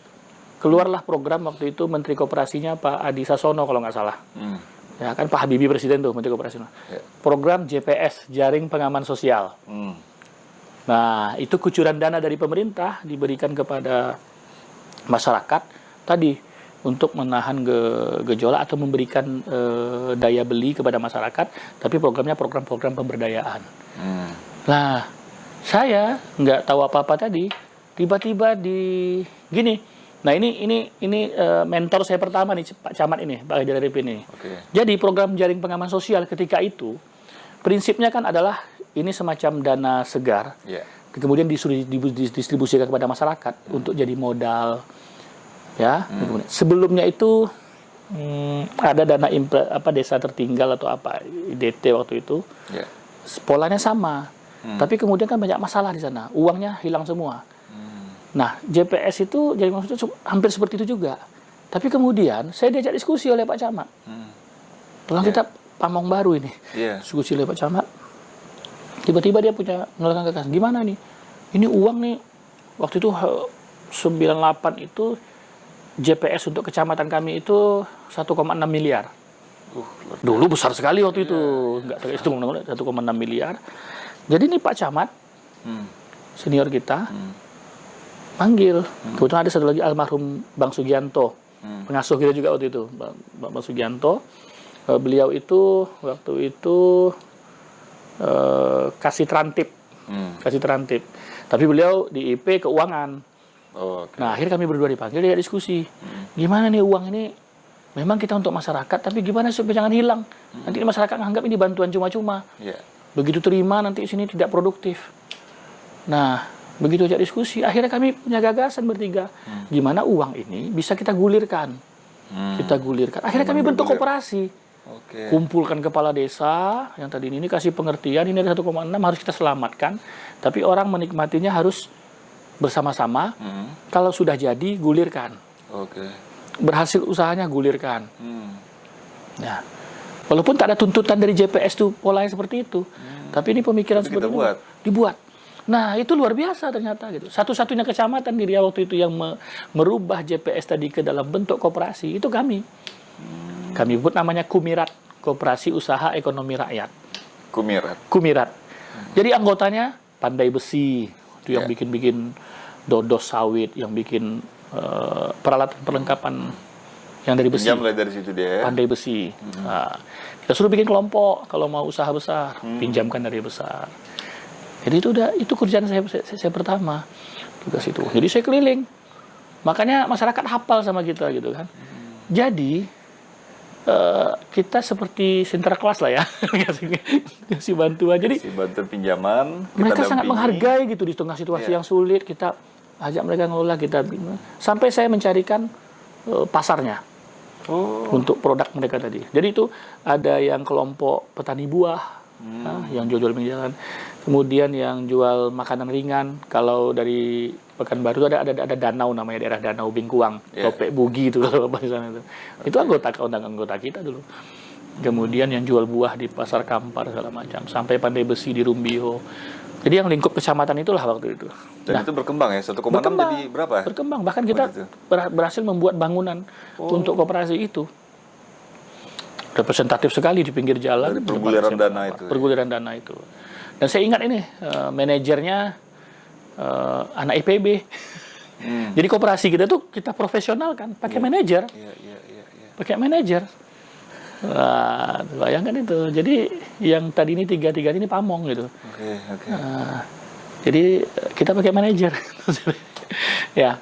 keluarlah program waktu itu Menteri Koperasinya Pak Adi Sasono kalau nggak salah. Ya kan Pak Habibie Presiden tuh Menteri Koperasi. Program JPS, Jaring Pengaman Sosial. Nah, itu kucuran dana dari pemerintah diberikan kepada masyarakat tadi untuk menahan gejolak atau memberikan daya beli kepada masyarakat, tapi programnya program-program pemberdayaan. Nah, saya nggak tahu apa-apa tadi, tiba-tiba gini. Nah, ini mentor saya pertama nih Pak Camat ini, Pak Haidir Arifin ini. Jadi program Jaring Pengaman Sosial ketika itu prinsipnya kan adalah ini semacam dana segar, kemudian didistribusikan kepada masyarakat untuk jadi modal, ya. Sebelumnya itu ada dana desa tertinggal atau apa IDT waktu itu, polanya sama, tapi kemudian kan banyak masalah di sana, uangnya hilang semua. Nah, JPS itu jadi maksudnya hampir seperti itu juga. Tapi kemudian saya diajak diskusi oleh Pak Camat. Tolong kita pamong baru ini. Diskusi oleh Pak Camat. Tiba-tiba dia punya mengeluarkan kekas. Gimana nih? Ini uang nih waktu itu 98 itu JPS untuk kecamatan kami itu 1,6 miliar. Dulu besar sekali waktu itu, nggak itu 1,6 miliar. Jadi ini Pak Camat, senior kita, panggil. Kebetulan ada satu lagi almarhum Bang Sugianto, pengasuh kita juga waktu itu, Bang Sugianto. Beliau itu waktu itu kasih trantip, Tapi beliau di IP keuangan. Nah akhirnya kami berdua dipanggil, dia diskusi. Gimana nih uang ini? Memang kita untuk masyarakat, tapi gimana supaya jangan hilang? Nanti masyarakat menganggap ini bantuan cuma-cuma. Begitu terima, nanti sini tidak produktif. Nah, begitu aja diskusi, akhirnya kami punya gagasan bertiga. Gimana uang ini bisa kita gulirkan? Kita gulirkan. Akhirnya kami bentuk koperasi. Kumpulkan kepala desa, yang tadi ini kasih pengertian, ini ada 1,6 harus kita selamatkan. Tapi orang menikmatinya harus bersama-sama. Kalau sudah jadi, gulirkan. Berhasil usahanya, gulirkan. Ya. Walaupun tak ada tuntutan dari JPS itu polanya seperti itu, tapi ini pemikiran seperti itu dibuat. Nah itu luar biasa ternyata gitu. Satu-satunya kecamatan di Riau waktu itu yang merubah JPS tadi ke dalam bentuk koperasi itu kami. Kami buat namanya Kumirat, Koperasi Usaha Ekonomi Rakyat. Kumirat. Jadi anggotanya pandai besi, itu yang bikin dodos sawit, yang bikin peralatan perlengkapan yang dari besi. Mulai dari situ dia. Pandai besi. Nah, kita suruh bikin kelompok kalau mau usaha besar, pinjamkan dari besar. Jadi itu kerjaan saya pertama tugas itu. Jadi saya keliling. Makanya masyarakat hafal sama kita gitu kan. Jadi kita seperti sinterklas lah ya, kasih bantuan. Jadi bantuan pinjaman. Mereka sangat menghargai gitu di tengah situasi yang sulit. Kita ajak mereka ngelola, kita sampai saya mencarikan pasarnya untuk produk mereka tadi. Jadi itu ada yang kelompok petani buah, yang jual pinggir jalan. Kemudian yang jual makanan ringan. Kalau dari Pekanbaru itu ada danau namanya, daerah Danau Bingkuang, Topek Bugi itu kalau di sana itu. Itu anggota kita dulu. Kemudian yang jual buah di Pasar Kampar segala macam, sampai pandai besi di Rumbio. Jadi yang lingkup kecamatan itulah waktu itu. Dan itu berkembang ya, 1,6 jadi berapa? Berkembang, bahkan kita berhasil membuat bangunan untuk koperasi itu. Representatif sekali di pinggir jalan. Dari perguliran dana itu. Perguliran dana itu. Dan saya ingat ini, manajernya anak IPB. Jadi koperasi kita tuh kita profesional kan, pakai manajer. Pakai manajer. Wah, bayangkan itu. Jadi yang tadi ini tiga ini pamong gitu. Jadi kita pakai manajer. Ya,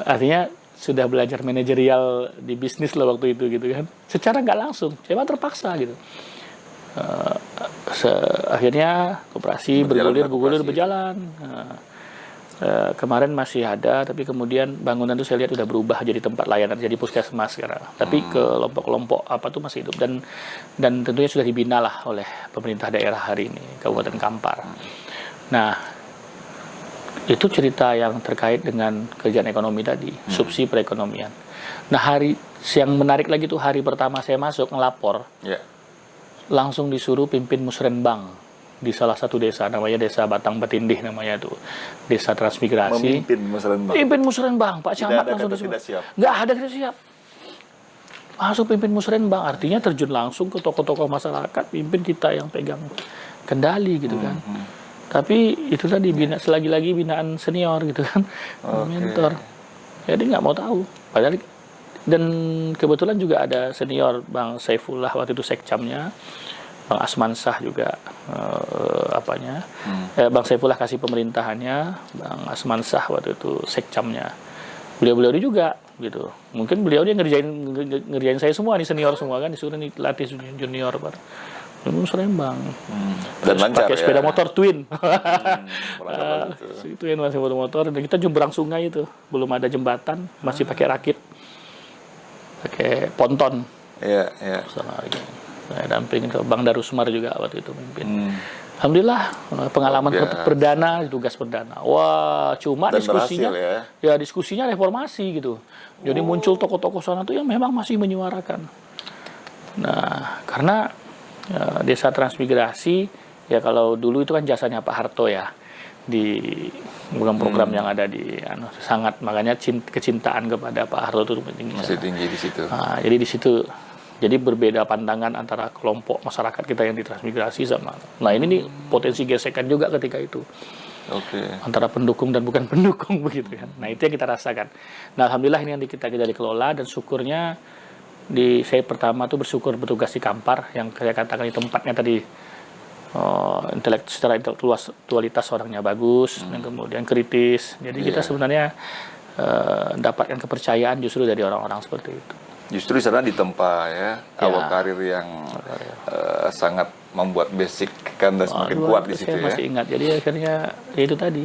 artinya sudah belajar manajerial di bisnis lah waktu itu gitu kan. Secara nggak langsung, cuma terpaksa gitu. Akhirnya koperasi bergulir berjalan. Kemarin masih ada, tapi kemudian bangunan itu saya lihat sudah berubah jadi tempat layanan, jadi puskesmas sekarang. Tapi kelompok-kelompok apa tuh masih hidup dan tentunya sudah dibina lah oleh pemerintah daerah hari ini, Kabupaten Kampar. Nah, itu cerita yang terkait dengan kerjaan ekonomi tadi, subsidi perekonomian. Nah, yang menarik lagi tuh hari pertama saya masuk ngelapor, langsung disuruh pimpin musrenbang di salah satu desa, namanya Desa Batang Batindih namanya tuh, desa transmigrasi. Pimpin musrenbang, Pak Camat langsung disuruh. Nggak ada tidak siap. Langsung pimpin musrenbang, artinya terjun langsung ke tokoh-tokoh masyarakat, pimpin kita yang pegang kendali gitu kan. Tapi itu tadi selagi-lagi binaan senior gitu kan, mentor. Jadi nggak mau tahu. Padahal dan kebetulan juga ada senior Bang Saifullah waktu itu sekcamnya. Bang Asman Shah juga Bang Saifullah kasih pemerintahannya, Bang Asman Shah waktu itu sekcamnya. Beliau ini juga gitu. Mungkin beliau dia ngerjain saya semua nih, senior semua kan, disuruh nih latih junior Musrembang. Dan lancar pakai sepeda motor twin. Twin masih motor dan kita jemberang sungai itu. Belum ada jembatan, masih pakai rakit. Pakai ponton. Iya. Saya dampingin ke Bang Darusmar juga waktu itu memimpin. Alhamdulillah pengalaman perdana, tugas perdana. Wah, cuma dan diskusinya berhasil, diskusinya reformasi gitu. Jadi muncul tokoh-tokoh sana tuh yang memang masih menyuarakan. Nah, karena desa transmigrasi ya kalau dulu itu kan jasanya Pak Harto ya di program-program yang ada di makanya kecintaan kepada Pak Harto itu masih tinggi di situ. Nah, jadi di situ Jadi berbeda pandangan antara kelompok masyarakat kita yang ditransmigrasi sama. Nah ini nih potensi gesekan juga ketika itu. Antara pendukung dan bukan pendukung begitu kan. Nah itu yang kita rasakan. Nah alhamdulillah ini yang kita dikelola, dan syukurnya saya pertama tuh bersyukur bertugas di Kampar yang saya katakan di tempatnya tadi, secara intelektualitas orangnya bagus dan kemudian kritis. Jadi kita sebenarnya dapatkan kepercayaan justru dari orang-orang seperti itu. Justru di sana ditempa ya, awal karir yang sangat membuat basic Kanda semakin kuat di situ ya. Saya masih ingat, jadi akhirnya ya itu tadi.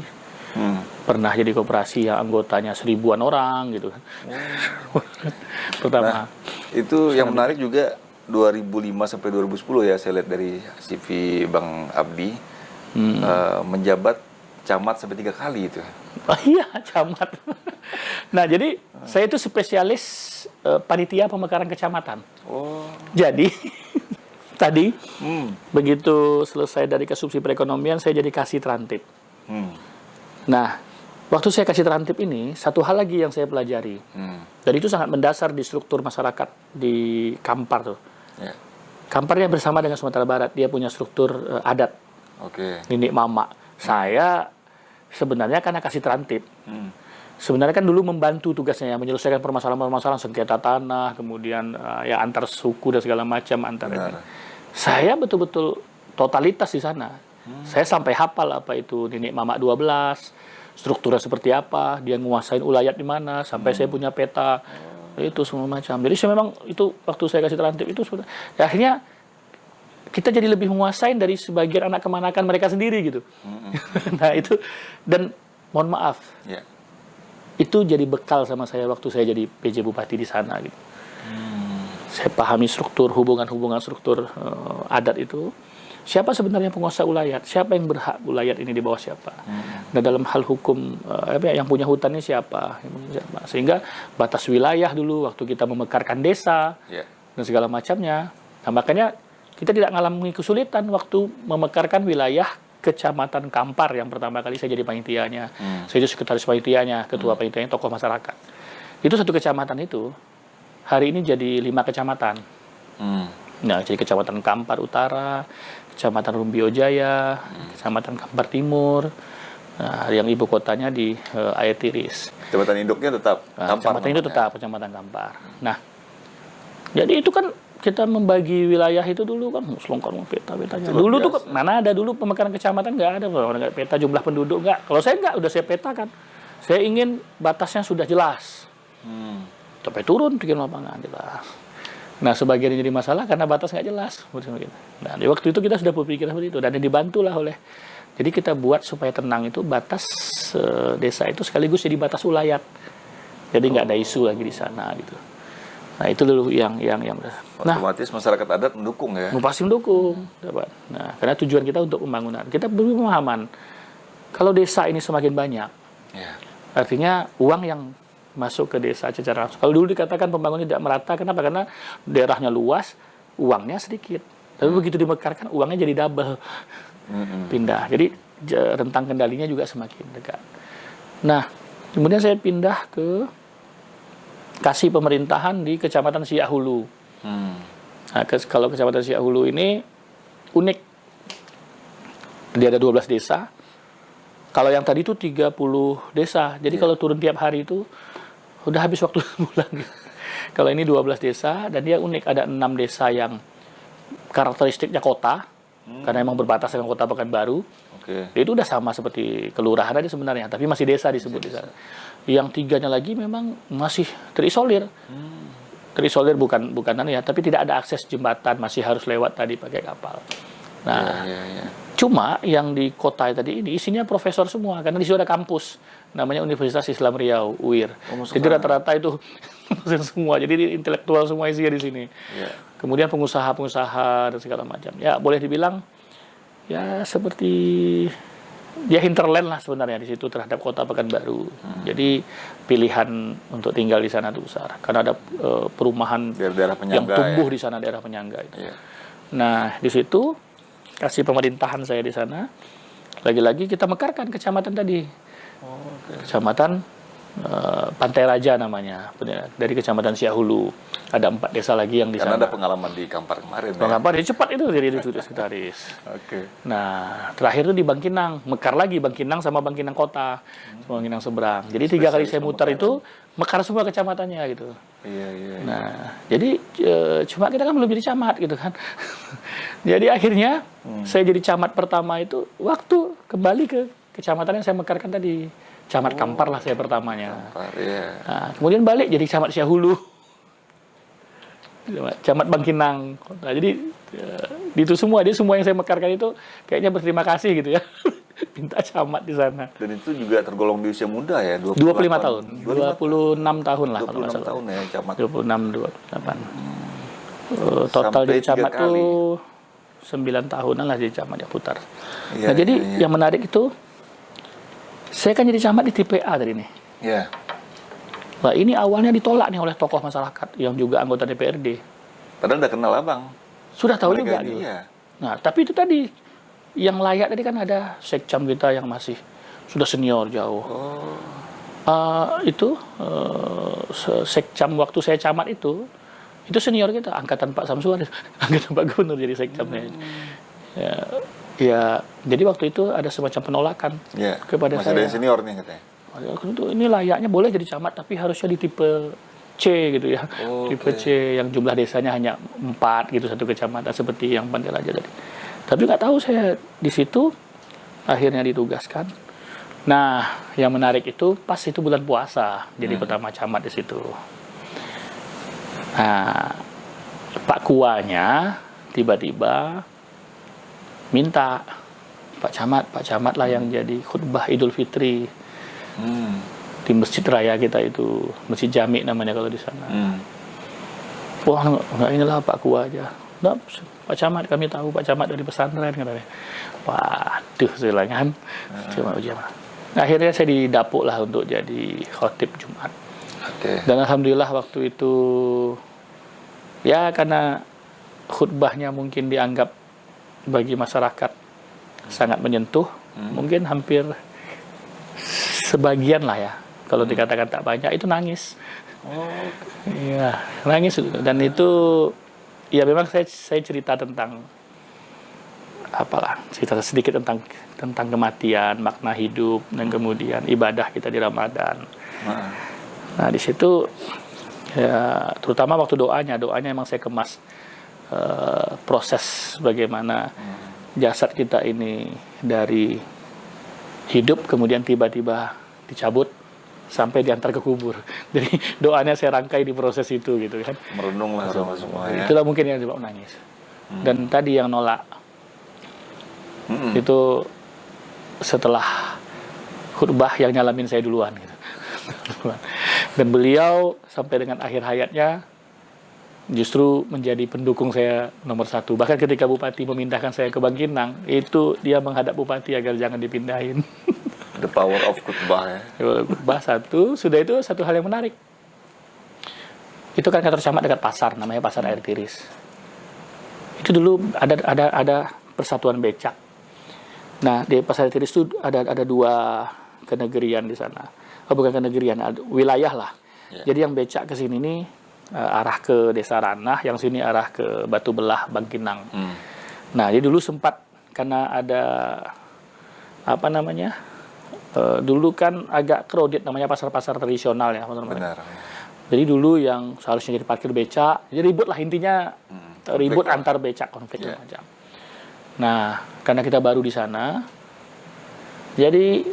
Pernah jadi koperasi yang anggotanya 1000-an orang gitu kan. Pertama. Nah, itu yang menarik juga 2005 sampai 2010 ya, saya lihat dari CV Bang Abdi, menjabat camat sampai 3 kali itu. Oh iya, camat. Nah, jadi saya itu spesialis panitia pemekaran kecamatan. Jadi tadi begitu selesai dari Kesubsidi Perekonomian, saya jadi kasih terantip. Nah, waktu saya kasih terantip ini, satu hal lagi yang saya pelajari, dan itu sangat mendasar di struktur masyarakat di Kampar tuh. Kampar yang bersama dengan Sumatera Barat, dia punya struktur adat, nenek mama. Saya sebenarnya karena kasih terantip, sebenarnya kan dulu membantu tugasnya ya, menyelesaikan permasalahan-permasalahan sengketa tanah, kemudian ya antar suku dan segala macam antar ini. Saya betul-betul totalitas di sana. Saya sampai hafal apa itu nenek mama 12, strukturnya seperti apa, dia nguasain ulayat di mana, sampai saya punya peta, itu semua macam. Jadi saya memang itu waktu saya kasih terantip itu ya, akhirnya kita jadi lebih menguasain dari sebagian anak kemanakan mereka sendiri gitu. Nah itu, dan mohon maaf, itu jadi bekal sama saya waktu saya jadi PJ Bupati di sana gitu. Saya pahami struktur hubungan-hubungan struktur adat itu. Siapa sebenarnya penguasa ulayat? Siapa yang berhak ulayat ini di bawah siapa? Nah dalam hal hukum yang punya hutan ini siapa? Sehingga batas wilayah dulu waktu kita memekarkan desa dan segala macamnya. Nah makanya kita tidak mengalami kesulitan waktu memekarkan wilayah Kecamatan Kampar yang pertama kali saya jadi panitianya. Saya jadi sekretaris panitianya, ketua panitianya, tokoh masyarakat. Itu satu kecamatan itu hari ini jadi 5 kecamatan. Nah, jadi Kecamatan Kampar Utara, Kecamatan Rumbio Jaya, Kecamatan Kampar Timur. Nah, yang ibu kotanya di Air Tiris. Kecamatan induknya tetap Kampar. Kecamatan itu tetap Kecamatan Kampar. Nah, jadi itu kan kita membagi wilayah itu dulu kan selongkar peta-petanya. Dulu tuh mana ada dulu pemekaran kecamatan nggak ada peta jumlah penduduk nggak. Kalau saya nggak, udah saya petakan. Saya ingin batasnya sudah jelas. Sampai turun bikin lapangan jelas. Nah sebagian ini jadi masalah karena batas nggak jelas. Nah di waktu itu kita sudah berpikir seperti itu dan dibantulah oleh. Jadi kita buat supaya tenang itu batas desa itu sekaligus jadi batas ulayat. Jadi nggak ada isu lagi di sana gitu. Nah itu dulu yang otomatis masyarakat adat mendukung ya. Pasti mendukung. Nah karena tujuan kita untuk pembangunan. Kita berpemahaman kalau desa ini semakin banyak, artinya uang yang masuk ke desa secara langsung. Kalau dulu dikatakan pembangunan tidak merata, kenapa? Karena daerahnya luas, uangnya sedikit. Tapi begitu dimekarkan, uangnya jadi double, pindah. Jadi rentang kendalinya juga semakin dekat. Nah, kemudian saya pindah ke kasih pemerintahan di Kecamatan Siak Hulu. Nah, kalau Kecamatan Siak Hulu ini unik. Dia ada 12 desa. Kalau yang tadi itu 30 desa. Jadi kalau turun tiap hari itu udah habis waktu sebulan gitu. Kalau ini 12 desa dan dia unik, ada 6 desa yang karakteristiknya kota karena emang berbatasan dengan Kota Pekanbaru. Itu udah sama seperti kelurahan aja sebenarnya, tapi masih desa disebut di sana. Yang 3-nya lagi memang masih terisolir. Terisolir bukan ya, tapi tidak ada akses jembatan, masih harus lewat tadi pakai kapal. Nah, cuma yang di kota tadi ini isinya profesor semua karena di situ ada kampus namanya Universitas Islam Riau UIR. Jadi rata-rata itu semua, jadi intelektual semua isinya di sini. Kemudian pengusaha-pengusaha dan segala macam. Ya boleh dibilang ya seperti ya hinterland lah sebenarnya di situ terhadap Kota Pekanbaru. Jadi pilihan untuk tinggal di sana itu besar karena ada perumahan daerah yang tumbuh di sana, daerah penyangga itu. Nah di situ kasih pemerintahan saya di sana. Lagi-lagi kita mekarkan kecamatan tadi. Kecamatan Pantai Raja namanya, dari Kecamatan Siahulu. Ada 4 desa lagi yang di Karena sana. ada pengalaman di Kampar kemarin. Kampar dia cepat itu jadi sekretaris. Oke. Nah, terakhir itu di Bangkinang, mekar lagi Bangkinang sama Bangkinang Kota, sama Bangkinang seberang. Jadi 3 kali saya muter itu mekar semua kecamatannya gitu. Iya. Nah, jadi cuma kita kan belum jadi camat gitu kan. Jadi akhirnya saya jadi camat pertama itu waktu kembali ke kecamatan yang saya mekarkan tadi. Camat Kampar lah saya pertamanya. Kampar, iya. Nah, kemudian balik jadi camat Siahulu. Camat Bangkinang. Nah, jadi itu semua yang saya mekarkan itu kayaknya berterima kasih gitu ya. Minta camat di sana. Dan itu juga tergolong di usia muda ya, 25 tahun. 26 tahun lah kalau nggak 26 salah. tahun ya camat. 26, 28. Total Sampai jadi camat 3 kali. tuh 9 tahunan lah jadi camat ya putar. Iya, Nah, jadi iya. yang menarik itu saya kan jadi camat di tipe A tadi nih. Iya. Nah, ini awalnya ditolak nih oleh tokoh masyarakat yang juga anggota DPRD. Padahal udah kenal abang. Sudah tahu Mereka juga ini, gitu. iya. Nah, tapi itu tadi yang layak tadi kan ada sekcam kita yang masih sudah senior jauh. Sekcam waktu saya camat itu senior kita, angkatan Pak Samsuar, angkatan Pak Gubernur jadi sekcamnya. Ya, jadi waktu itu ada semacam penolakan Iya. kepada Masih saya. ada yang senior nih katanya. Ini layaknya boleh jadi camat, tapi harusnya di tipe C gitu ya. Tipe C yang jumlah desanya hanya 4 gitu, satu kecamatan seperti yang Pantai Raja tadi. Tapi nggak tahu saya di situ akhirnya ditugaskan. Nah, yang menarik itu pas itu bulan puasa, jadi pertama camat di situ. Nah, Pak Kuanya tiba-tiba minta Pak Camat lah yang jadi khutbah Idul Fitri di Masjid Raya kita itu, Masjid Jami namanya kalau di sana. Wah, enggak, inilah Pak Kua aja. Enggak, Pak Camat, kami tahu Pak Camat dari pesantren katanya. Waduh, selangan. Cuma ujian. Akhirnya saya didapuk lah untuk jadi khotib Jumat. Dan alhamdulillah waktu itu ya karena khutbahnya mungkin dianggap bagi masyarakat sangat menyentuh, mungkin hampir sebagian lah ya. Kalau dikatakan tak banyak itu nangis. Iya, nangis. Dan itu ya memang saya cerita tentang cerita sedikit tentang kematian, makna hidup, dan kemudian ibadah kita di Ramadan. Nah, di situ ya terutama waktu doanya emang saya kemas proses bagaimana jasad kita ini dari hidup kemudian tiba-tiba dicabut sampai diantar ke kubur. Jadi doanya saya rangkai di proses itu gitu kan. Merenung lah sama semua ya. Itulah mungkin yang sebab nangis. Dan tadi yang nolak itu setelah khutbah yang nyalamin saya duluan gitu. Dan beliau sampai dengan akhir hayatnya justru menjadi pendukung saya nomor 1. Bahkan ketika Bupati memindahkan saya ke Bangkinang, itu dia menghadap Bupati agar jangan dipindahin. The power of khutbah ya. Khutbah satu, sudah itu satu hal yang menarik. Itu kan kantor camat dekat pasar, namanya Pasar Air Tiris. Itu dulu ada persatuan becak. Nah, di Pasar Air Tiris itu ada 2 kenegerian di sana. Oh, bukan kenegerian, wilayah lah. Jadi yang becak ke sini nih arah ke Desa Ranah, yang sini arah ke Batu Belah, Bangkinang. Nah, jadi dulu sempat karena ada dulu kan agak crowded namanya pasar-pasar tradisional ya, Benar. Jadi dulu yang seharusnya jadi parkir becak, jadi ribut lah intinya, ribut antar becak, konflik macam. Nah, karena kita baru di sana, jadi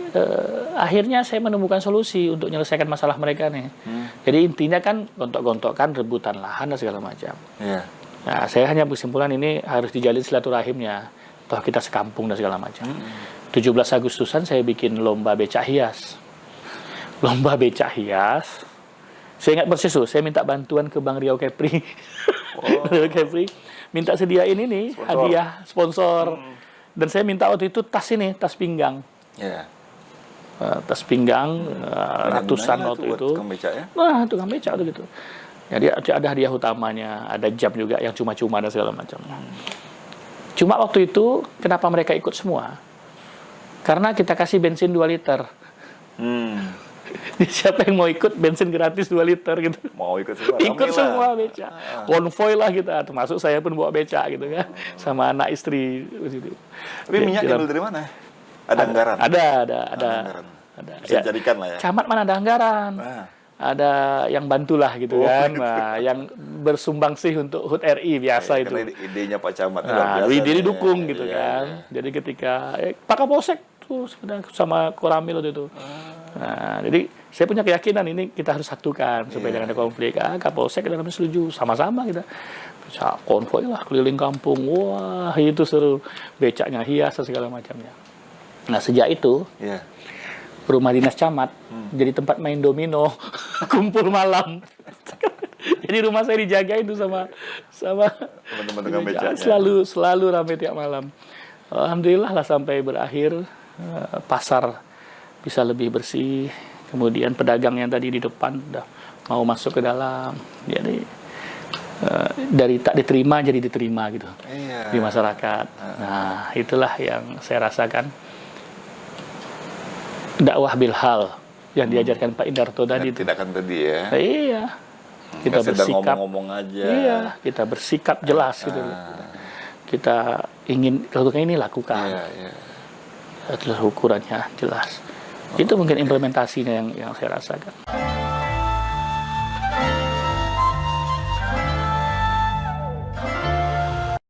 akhirnya saya menemukan solusi untuk menyelesaikan masalah mereka nih. Jadi intinya kan gontok-gontokan, rebutan lahan dan segala macam. Nah, saya hanya berkesimpulan ini harus dijalin silaturahimnya. Toh kita sekampung dan segala macam. 17 Agustusan saya bikin lomba becak hias. Lomba becak hias. Saya ingat persis tuh, saya minta bantuan ke Bang Riau Kepri. Riau Kepri minta sediain ini hadiah sponsor. Dan saya minta waktu itu tas pinggang. Tas pinggang ratusan waktu itu. Tukang becak ya? Nah, tukang becak tuh gitu. Jadi ada hadiah utamanya, ada jam juga yang cuma-cuma dan segala macam. Cuma waktu itu kenapa mereka ikut semua? Karena kita kasih bensin 2 liter. Siapa yang mau ikut bensin gratis 2 liter gitu. Mau ikut semua? Ikut Ramai semua lah. beca. Konvoy lah kita, termasuk saya pun bawa beca gitu kan, sama anak istri. Tapi minyak diambil dari mana? Ada anggaran? Ada Anggaran. ada. Bisa dijadikan lah ya. Camat mana ada anggaran. Ada yang bantulah gitu kan, gitu. nah, yang bersumbang sih untuk HUT RI biasa itu. Karena idenya Pak Camat luar Nah, biasa dia nih. didukung gitu Iya, kan. iya. Jadi ketika Pak Kapolsek tuh sama Koramil waktu itu. Nah, jadi saya punya keyakinan ini kita harus satukan supaya jangan ada konflik. Kapolsek dalam setuju, sama-sama kita. Bisa konvoy lah keliling kampung. Wah, itu seru. Becaknya hias segala macamnya. Nah, sejak itu Iya. rumah dinas camat jadi tempat main domino, kumpul malam. Jadi rumah saya dijaga itu sama Teman-teman dengan becaknya. selalu ramai tiap malam. Alhamdulillah lah sampai berakhir pasar bisa lebih bersih. Kemudian pedagang yang tadi di depan udah mau masuk ke dalam. Jadi dari tak diterima jadi diterima gitu di masyarakat. Nah, itulah yang saya rasakan. Dakwah bil hal yang diajarkan Pak Indarto tadi itu. Tidak akan tadi ya. Iya. Kita Nggak sedang bersikap ngomong-ngomong aja. Iya, kita bersikap jelas gitu. Kita ingin lakukan ini lakukan. Iya, iya. Terus ukurannya jelas. Itu mungkin implementasinya yang saya rasakan.